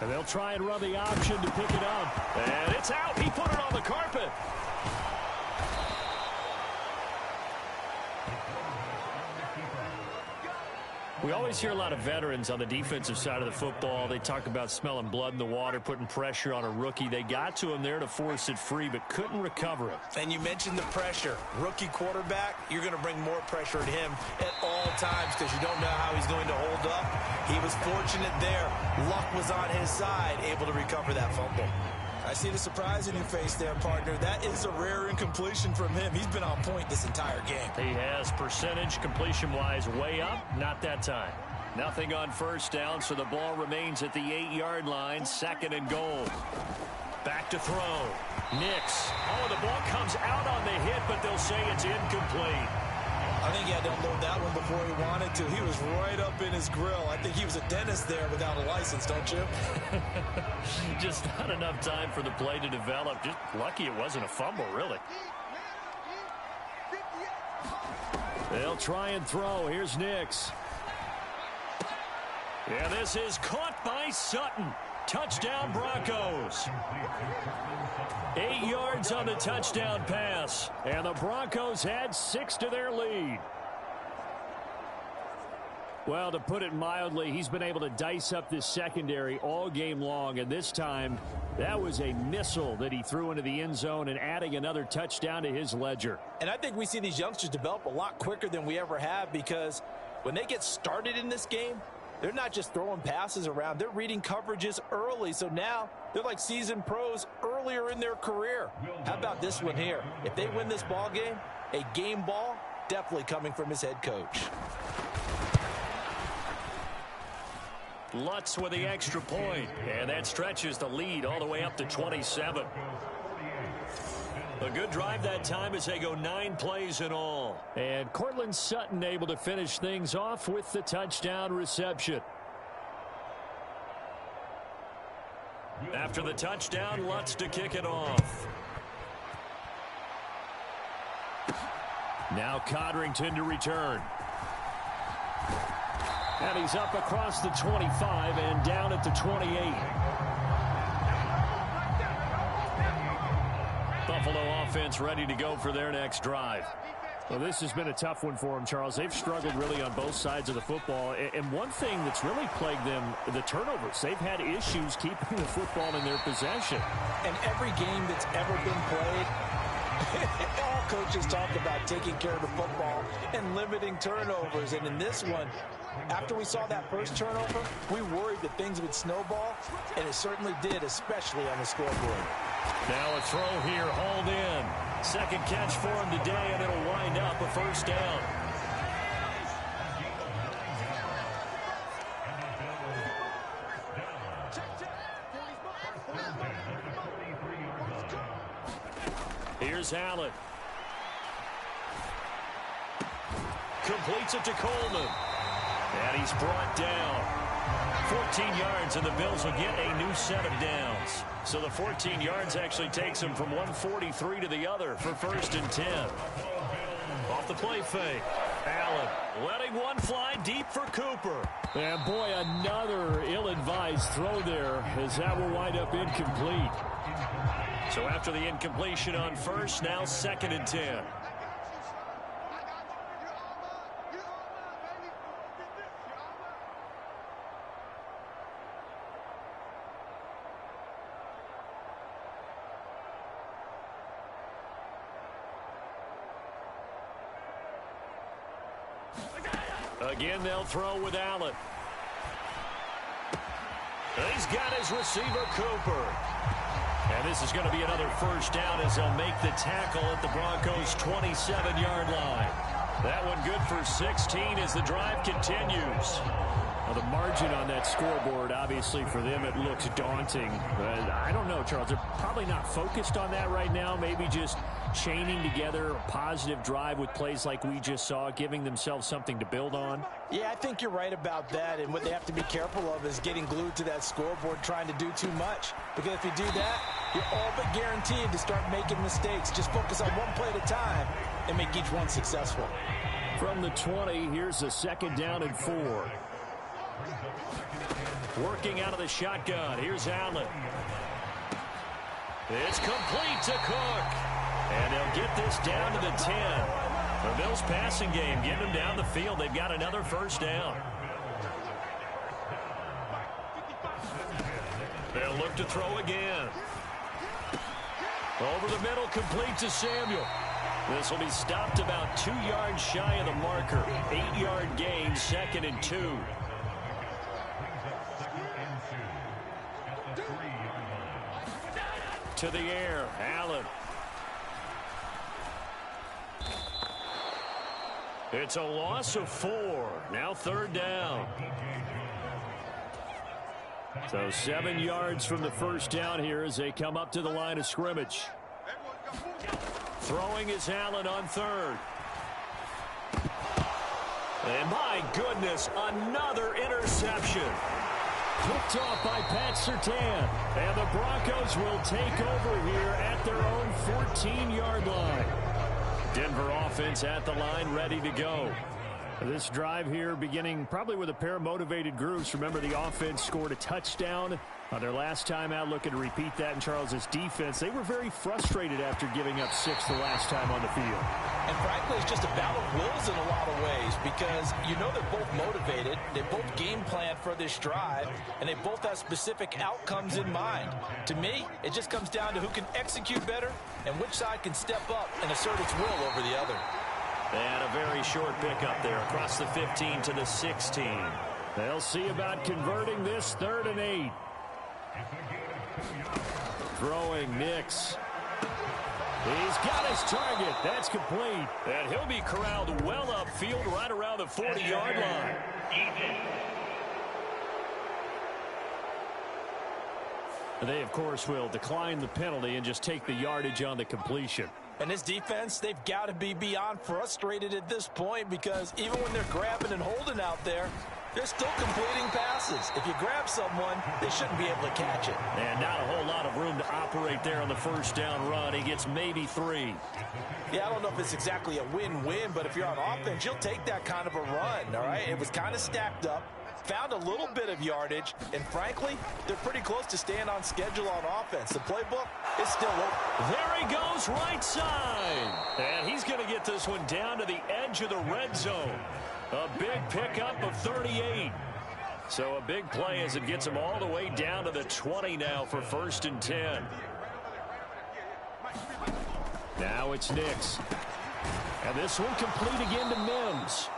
And they'll try and run the option to pick it up. And it's out. He put it on the carpet. We always hear a lot of veterans on the defensive side of the football. They talk about smelling blood in the water, putting pressure on a rookie. They got to him there to force it free, but couldn't recover it. And you mentioned the pressure. Rookie quarterback, you're going to bring more pressure at him at all times because you don't know how he's going to hold up. He was fortunate there. Luck was on his side, able to recover that fumble. I see the surprise in your face there, partner. That is a rare incompletion from him. He's been on point this entire game. He has percentage completion-wise way up. Not that time. Nothing on 1st down, so the ball remains at the 8-yard line. 2nd and goal. Back to throw. Nix. Oh, the ball comes out on the hit, but they'll say it's incomplete. I think he had to unload that one before he wanted to. He was right up in his grill. I think he was a dentist there without a license, don't you? Just not enough time for the play to develop. Just lucky it wasn't a fumble, really. They'll try and throw. Here's Nix. Yeah, this is caught by Sutton. Touchdown, Broncos. 8 yards on the touchdown pass. And the Broncos had 6 to their lead. Well, to put it mildly, he's been able to dice up this secondary all game long. And this time, that was a missile that he threw into the end zone and adding another touchdown to his ledger. And I think we see these youngsters develop a lot quicker than we ever have because when they get started in this game, they're not just throwing passes around. They're reading coverages early. So now they're like seasoned pros earlier in their career. How about this one here? If they win this ball game, a game ball definitely coming from his head coach. Lutz with the extra point. And that stretches the lead all the way up to 27. A good drive that time as they go 9 plays in all. And Cortland Sutton able to finish things off with the touchdown reception. After the touchdown, Lutz to kick it off. Now Codrington to return. And he's up across the 25 and down at the 28. Buffalo offense ready to go for their next drive. Well, this has been a tough one for them, Charles. They've struggled really on both sides of the football. And one thing that's really plagued them, the turnovers. They've had issues keeping the football in their possession. And every game that's ever been played, all coaches talk about taking care of the football and limiting turnovers. And in this one, after we saw that first turnover, we worried that things would snowball, and it certainly did, especially on the scoreboard. Now a throw here, hauled in. Second catch for him today, and it'll wind up a 1st down. Here's Allen. Completes it to Coleman. And he's brought down. 14 yards, and the Bills will get a new set of downs. So the 14 yards actually takes them from 143 to the other for 1st and 10. Off the play fake. Allen letting one fly deep for Cooper. And boy, another ill-advised throw there as that will wind up incomplete. So after the incompletion on 1st, now 2nd and 10. Again, they'll throw with Allen. He's got his receiver, Cooper. And this is going to be another first down as they'll make the tackle at the Broncos' 27-yard line. That one good for 16 as the drive continues. Well, the margin on that scoreboard, obviously, for them, it looks daunting. But I don't know, Charles. They're probably not focused on that right now. Maybe just chaining together a positive drive with plays like we just saw, giving themselves something to build on. Yeah, I think you're right about that. And what they have to be careful of is getting glued to that scoreboard trying to do too much. Because if you do that, you're all but guaranteed to start making mistakes. Just focus on one play at a time and make each one successful. From the 20, here's a second down and 4. Working out of the shotgun. Here's Allen. It's complete to Cook. And they'll get this down to the 10. The Bills passing game getting them down the field. They've got another first down. They'll look to throw again. Over the middle, complete to Samuel. This will be stopped about 2 yards shy of the marker. 8-yard gain, 2nd and 2. To the air, Allen. It's a loss of 4. Now 3rd down. So 7 yards from the first down here as they come up to the line of scrimmage. Throwing is Allen on 3rd. And my goodness, another interception. Picked off by Pat Surtain. And the Broncos will take over here at their own 14-yard line. Denver offense at the line, ready to go. This drive here beginning probably with a pair of motivated groups. Remember, the offense scored a touchdown on their last time out, looking to repeat that in Charles's defense. They were very frustrated after giving up 6 the last time on the field. And frankly, it's just a battle of wills in a lot of ways because you know they're both motivated. They both game plan for this drive, and they both have specific outcomes in mind. To me, it just comes down to who can execute better and which side can step up and assert its will over the other. And a very short pickup there across the 15 to the 16. They'll see about converting this 3rd and 8. Throwing Nix. He's got his target. That's complete. And he'll be corralled well upfield right around the 40-yard line. They, of course, will decline the penalty and just take the yardage on the completion. And this defense, they've got to be beyond frustrated at this point because even when they're grabbing and holding out there, they're still completing passes. If you grab someone, they shouldn't be able to catch it. And not a whole lot of room to operate there on the first down run. He gets maybe 3. Yeah, I don't know if it's exactly a win-win, but if you're on offense, you'll take that kind of a run, all right? It was kind of stacked up. Found a little bit of yardage, and frankly, they're pretty close to staying on schedule on offense. The playbook is still open. There he goes, right side. And he's going to get this one down to the edge of the red zone. A big pickup of 38. So a big play as it gets him all the way down to the 20 now for 1st and 10. Now it's Nix. And this one complete again to Mims.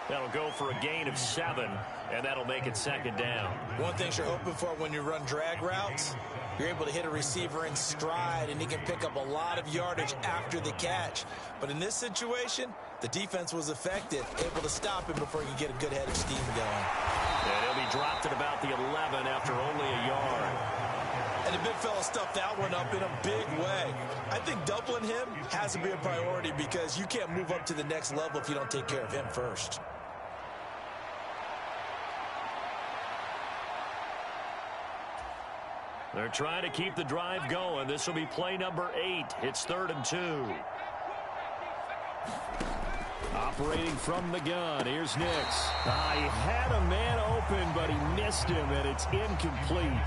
That'll go for a gain of 7, and that'll make it 2nd down. One thing you're hoping for when you run drag routes, you're able to hit a receiver in stride, and he can pick up a lot of yardage after the catch. But in this situation, the defense was effective, able to stop him before he could get a good head of steam going. And he'll be dropped at about the 11 after only a yard. And the big fella stuffed that one up in a big way. I think doubling him has to be a priority because you can't move up to the next level if you don't take care of him first. They're trying to keep the drive going. This will be play number 8. It's 3rd and 2. Operating from the gun. Here's Nix. He had a man open, but he missed him, and it's incomplete.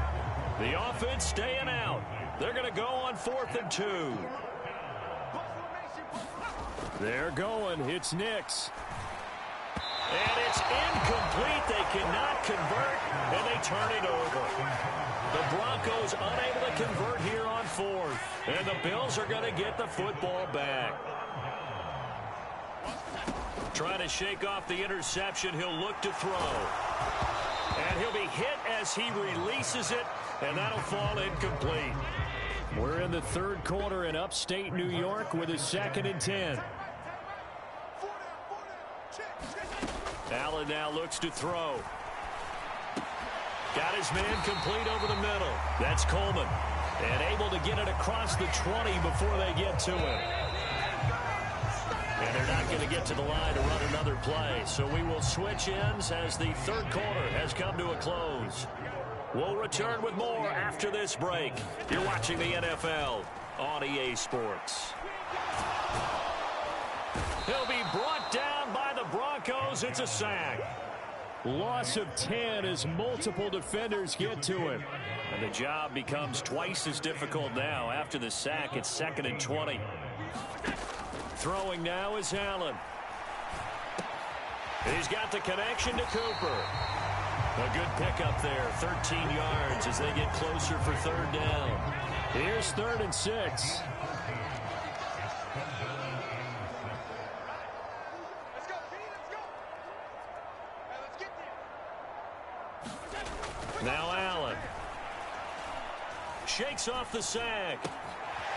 The offense staying out. They're going to go on 4th and 2. They're going. It's Nix. And it's incomplete. They cannot convert, and they turn it over. The Broncos unable to convert here on 4th. And the Bills are going to get the football back. Trying to shake off the interception. He'll look to throw. And he'll be hit as he releases it, and that'll fall incomplete. We're in the third quarter in upstate New York with a 2nd and 10. Allen now looks to throw. Got his man complete over the middle. That's Coleman. And able to get it across the 20 before they get to him. And they're not going to get to the line to run another play. So we will switch ends as the third quarter has come to a close. We'll return with more after this break. You're watching the NFL on EA Sports. He'll be brought down by the Broncos. It's a sack. Loss of 10 as multiple defenders get to him. And the job becomes twice as difficult now. After the sack, it's 2nd and 20. Throwing now is Allen. He's got the connection to Cooper. A good pickup there, 13 yards as they get closer for third down. Here's 3rd and 6. Now Allen. Shakes off the sack.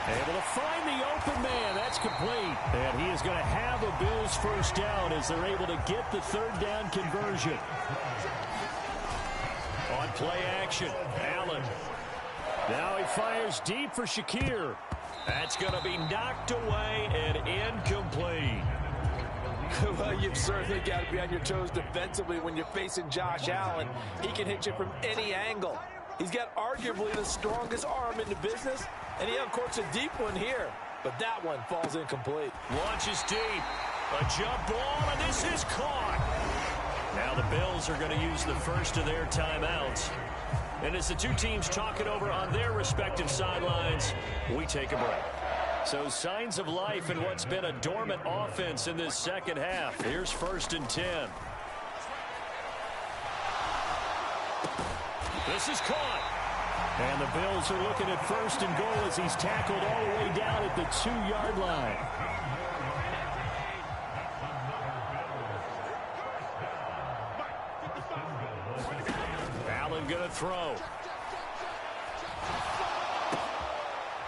Able to find the open man. That's complete. And he is going to have a Bills first down as they're able to get the third down conversion. On play action, Allen. Now he fires deep for Shakir. That's going to be knocked away and incomplete. Well, you've certainly got to be on your toes defensively when you're facing Josh Allen. He can hit you from any angle. He's got arguably the strongest arm in the business, and he, of course, a deep one here. But that one falls incomplete. Launches deep. A jump ball, and this is caught. Now the Bills are going to use the first of their timeouts. And as the two teams talk it over on their respective sidelines, we take a break. So signs of life in what's been a dormant offense in this second half. Here's 1st and 10. This is caught. And the Bills are looking at 1st and goal as he's tackled all the way down at the 2-yard line. Allen going to throw.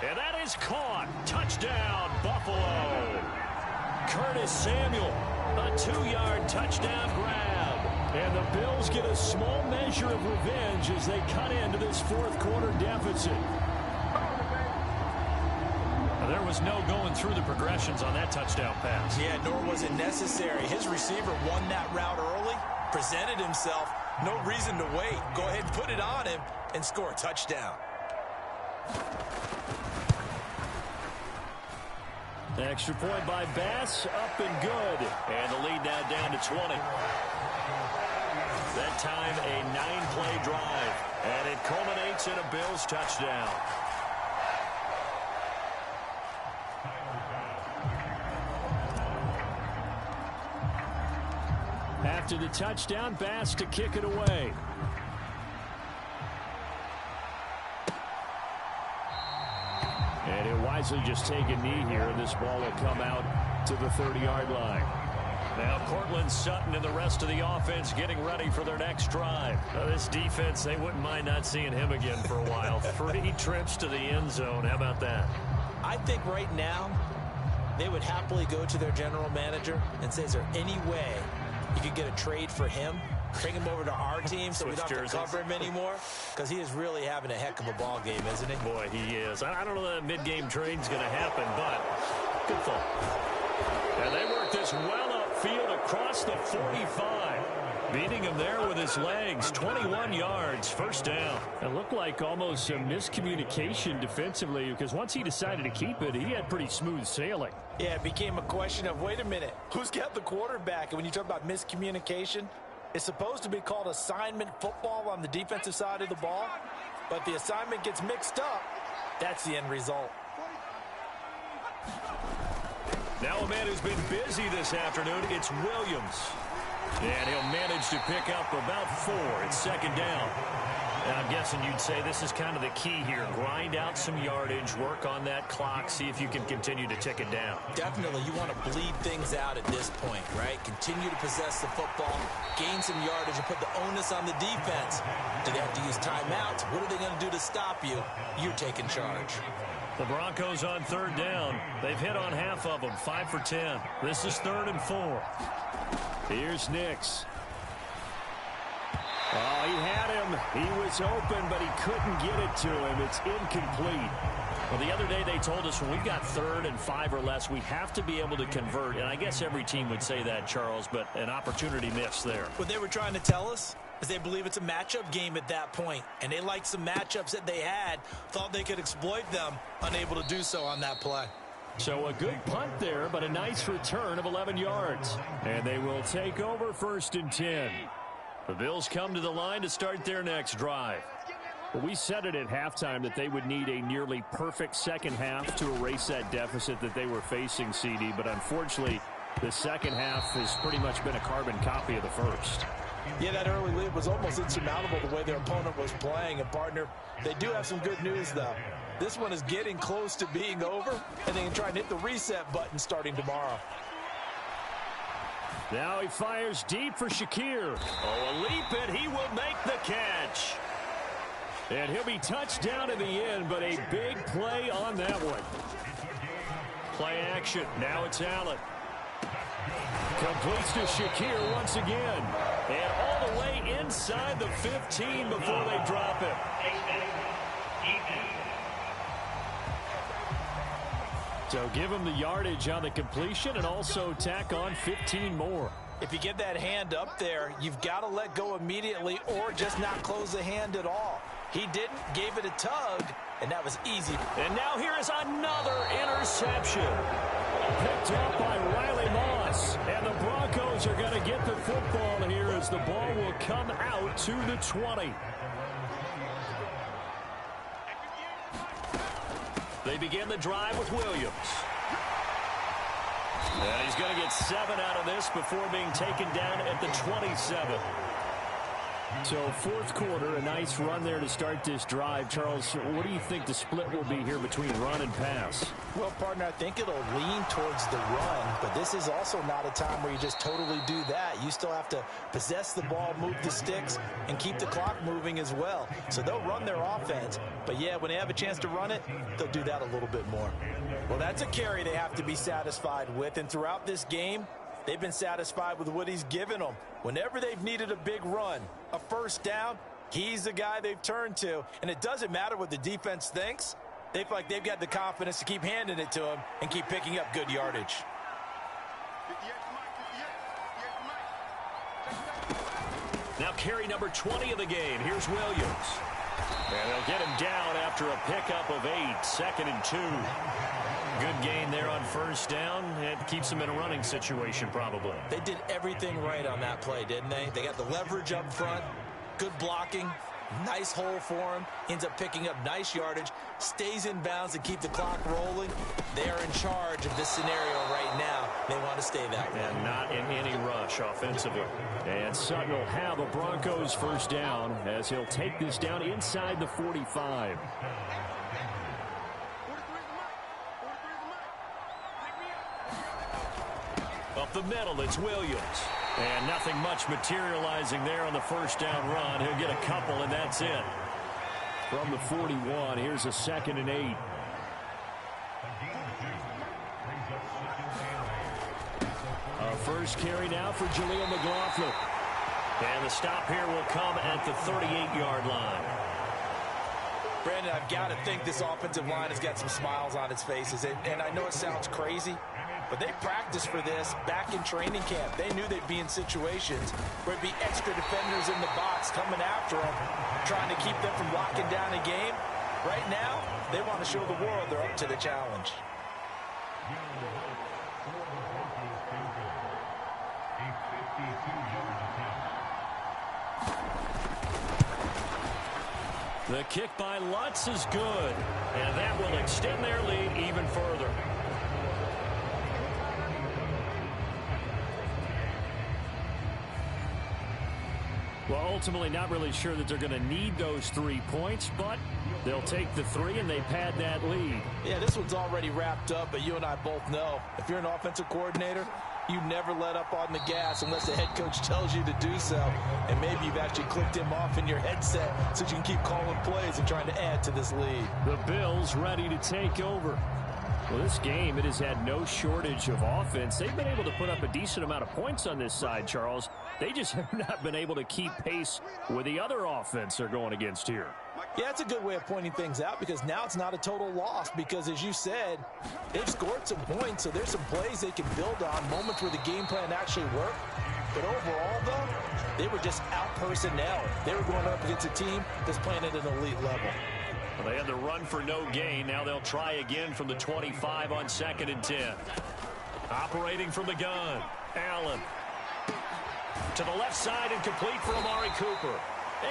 And that is caught. Touchdown, Buffalo. Curtis Samuel, a 2-yard touchdown grab. And the Bills get a small measure of revenge as they cut into this fourth quarter deficit. There was no going through the progressions on that touchdown pass. Yeah, nor was it necessary. His receiver won that route early, presented himself. No reason to wait. Go ahead and put it on him and score a touchdown. Extra point by Bass, up and good. And the lead now down to 20. That time a 9-play drive. And it culminates in a Bills touchdown. After the touchdown, Bass to kick it away. And he'll wisely just take a knee here, and this ball will come out to the 30-yard line. Now Cortland Sutton and the rest of the offense getting ready for their next drive. Now this defense, they wouldn't mind not seeing him again for a while. 3 trips to the end zone. How about that? I think right now they would happily go to their general manager and say, is there any way you could get a trade for him? Bring him over to our team so we don't have to cover him anymore, because he is really having a heck of a ball game, isn't he? Boy, he is. I don't know that mid-game trade's going to happen, but good thought. And they work this well upfield across the 45. Beating him there with his legs. 21 yards, first down. It looked like almost some miscommunication defensively, because once he decided to keep it, he had pretty smooth sailing. Yeah, it became a question of, wait a minute, who's got the quarterback? And when you talk about miscommunication, it's supposed to be called assignment football on the defensive side of the ball, but the assignment gets mixed up. That's the end result. Now a man who's been busy this afternoon, it's Williams. And he'll manage to pick up about 4. It's second down. And I'm guessing you'd say this is kind of the key here. Grind out some yardage, work on that clock, see if you can continue to tick it down. Definitely, you want to bleed things out at this point, right? Continue to possess the football, gain some yardage, and put the onus on the defense. Do they have to use timeouts? What are they going to do to stop you? You're taking charge. The Broncos on third down. They've hit on half of them, 5 for 10. This is 3rd and 4. Here's Nix. Oh, he had him. He was open, but he couldn't get it to him. It's incomplete. Well, the other day they told us when we've got 3rd and 5 or less, we have to be able to convert. And I guess every team would say that, Charles, but an opportunity missed there. What they were trying to tell us is they believe it's a matchup game at that point, and they liked some matchups that they had, thought they could exploit them, unable to do so on that play. So a good punt there, but a nice return of 11 yards. And they will take over 1st and 10. The Bills come to the line to start their next drive. Well, we said it at halftime that they would need a nearly perfect second half to erase that deficit that they were facing, CD. But unfortunately, the second half has pretty much been a carbon copy of the first. Yeah, that early lead was almost insurmountable the way their opponent was playing. And, partner, they do have some good news, though. This one is getting close to being over, and they can try and hit the reset button starting tomorrow. Now he fires deep for Shakir. Oh, a leap, and he will make the catch. And he'll be touched down in the end, but a big play on that one. Play action. Now it's Allen. Completes to Shakir once again. And all the way inside the 15 before they drop him. So give him the yardage on the completion and also tack on 15 more. If you get that hand up there, you've got to let go immediately or just not close the hand at all. He didn't, gave it a tug, and that was easy. And now here is another interception. Picked up by Riley Moss. And the Broncos are going to get the football here as the ball will come out to the 20. They begin the drive with Williams. And he's going to get 7 out of this before being taken down at the 27. So 4th quarter, a nice run there to start this drive. Charles, what do you think the split will be here between run and pass? Well, partner, I think it'll lean towards the run, but this is also not a time where you just totally do that. You still have to possess the ball, move the sticks, and keep the clock moving as well. So they'll run their offense, but yeah, when they have a chance to run it, they'll do that a little bit more. Well, that's a carry they have to be satisfied with, and throughout this game, they've been satisfied with what he's given them. Whenever they've needed a big run, a first down, he's the guy they've turned to. And it doesn't matter what the defense thinks. They feel like they've got the confidence to keep handing it to him and keep picking up good yardage. Now carry number 20 of the game. Here's Williams. And they'll get him down after a pickup of 8, 2nd and 2. Good gain there on first down. It keeps them in a running situation probably. They did everything right on that play, didn't they? They got the leverage up front, good blocking, nice hole for him, ends up picking up nice yardage, stays in bounds to keep the clock rolling. They're in charge of this scenario right now. They want to stay that way. And not in any rush offensively. And Sutton will have a Broncos first down as he'll take this down inside the 45. Up the middle, it's Williams. And nothing much materializing there on the first down run. He'll get a couple, and that's it. From the 41, here's a 2nd and 8. Our first carry now for Jaleel McLaughlin. And the stop here will come at the 38-yard line. Brandon, I've got to think this offensive line has got some smiles on its faces. And I know it sounds crazy, but they practiced for this back in training camp. They knew they'd be in situations where it'd be extra defenders in the box coming after them, trying to keep them from locking down a game. Right now, they want to show the world they're up to the challenge. The kick by Lutz is good, and that will extend their lead even further. Well, ultimately not really sure that they're going to need those 3 points, but they'll take the 3 and they pad that lead. Yeah, this one's already wrapped up, but you and I both know if you're an offensive coordinator, you never let up on the gas unless the head coach tells you to do so. And maybe you've actually clicked him off in your headset so you can keep calling plays and trying to add to this lead. The Bills ready to take over. Well, this game, it has had no shortage of offense. They've been able to put up a decent amount of points on this side, Charles. They just have not been able to keep pace with the other offense they're going against here. Yeah, it's a good way of pointing things out because now it's not a total loss because, as you said, they've scored some points, so there's some plays they can build on, moments where the game plan actually worked. But overall, though, they were just out-personnel. They were going up against a team that's playing at an elite level. Well, they had the run for no gain. Now they'll try again from the 25 on 2nd and 10. Operating from the gun, Allen. To the left side and complete for Amari Cooper.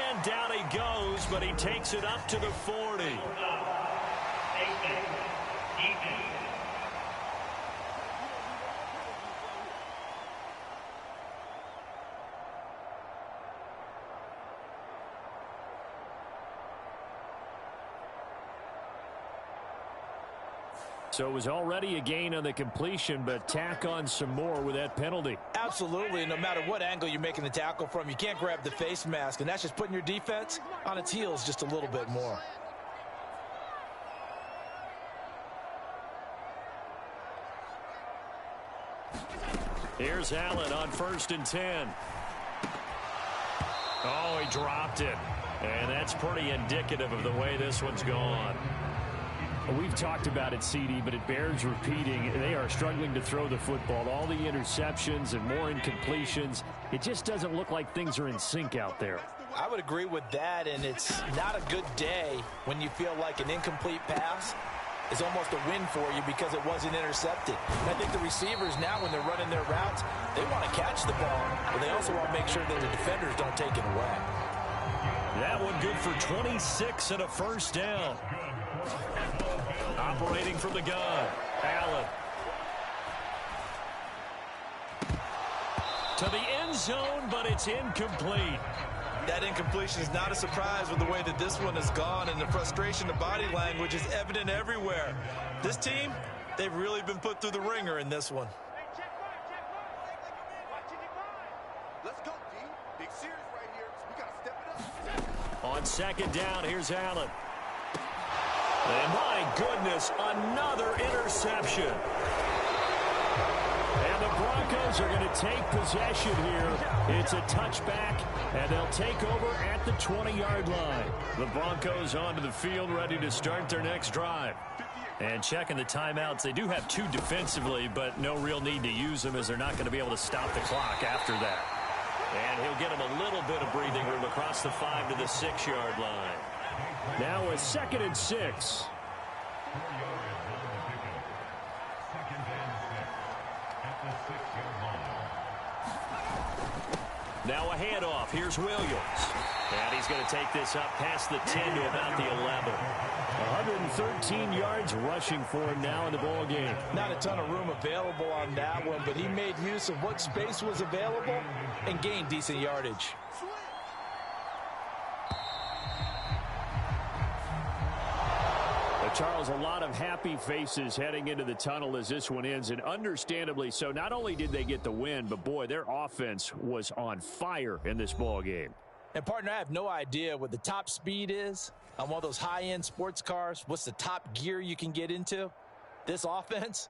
And down he goes, but he takes it up to the 40. So it was already a gain on the completion, but tack on some more with that penalty. Absolutely. No matter what angle you're making the tackle from, you can't grab the face mask, and that's just putting your defense on its heels just a little bit more. Here's Allen on 1st and 10. Oh, he dropped it. And that's pretty indicative of the way this one's gone. We've talked about it, CD, but it bears repeating. They are struggling to throw the football. All the interceptions and more incompletions. It just doesn't look like things are in sync out there. I would agree with that, and it's not a good day when you feel like an incomplete pass is almost a win for you because it wasn't intercepted. And I think the receivers now, when they're running their routes, they want to catch the ball, but they also want to make sure that the defenders don't take it away. That one good for 26 and a first down. Operating from the gun, Allen. To the end zone, but it's incomplete. That incompletion is not a surprise with the way that this one has gone, and the frustration, the body language is evident everywhere. This team, they've really been put through the ringer in this one. Let's go, D. Big series right here. We got to step it up. On 2nd down, here's Allen. And my goodness, another interception. And the Broncos are going to take possession here. It's a touchback, and they'll take over at the 20-yard line. The Broncos onto the field, ready to start their next drive. And checking the timeouts, they do have 2 defensively, but no real need to use them as they're not going to be able to stop the clock after that. And he'll get him a little bit of breathing room across the 5 to the 6-yard line. Now a 2nd and 6. Now a handoff. Here's Williams. And he's going to take this up past the 10 to about the 11. 113 yards rushing for him now in the ball game. Not a ton of room available on that one, but he made use of what space was available and gained decent yardage. Charles, a lot of happy faces heading into the tunnel as this one ends, and understandably so. Not only did they get the win, but boy, their offense was on fire in this ball game. And partner, I have no idea what the top speed is on one of those high-end sports cars. What's the top gear you can get into? This offense,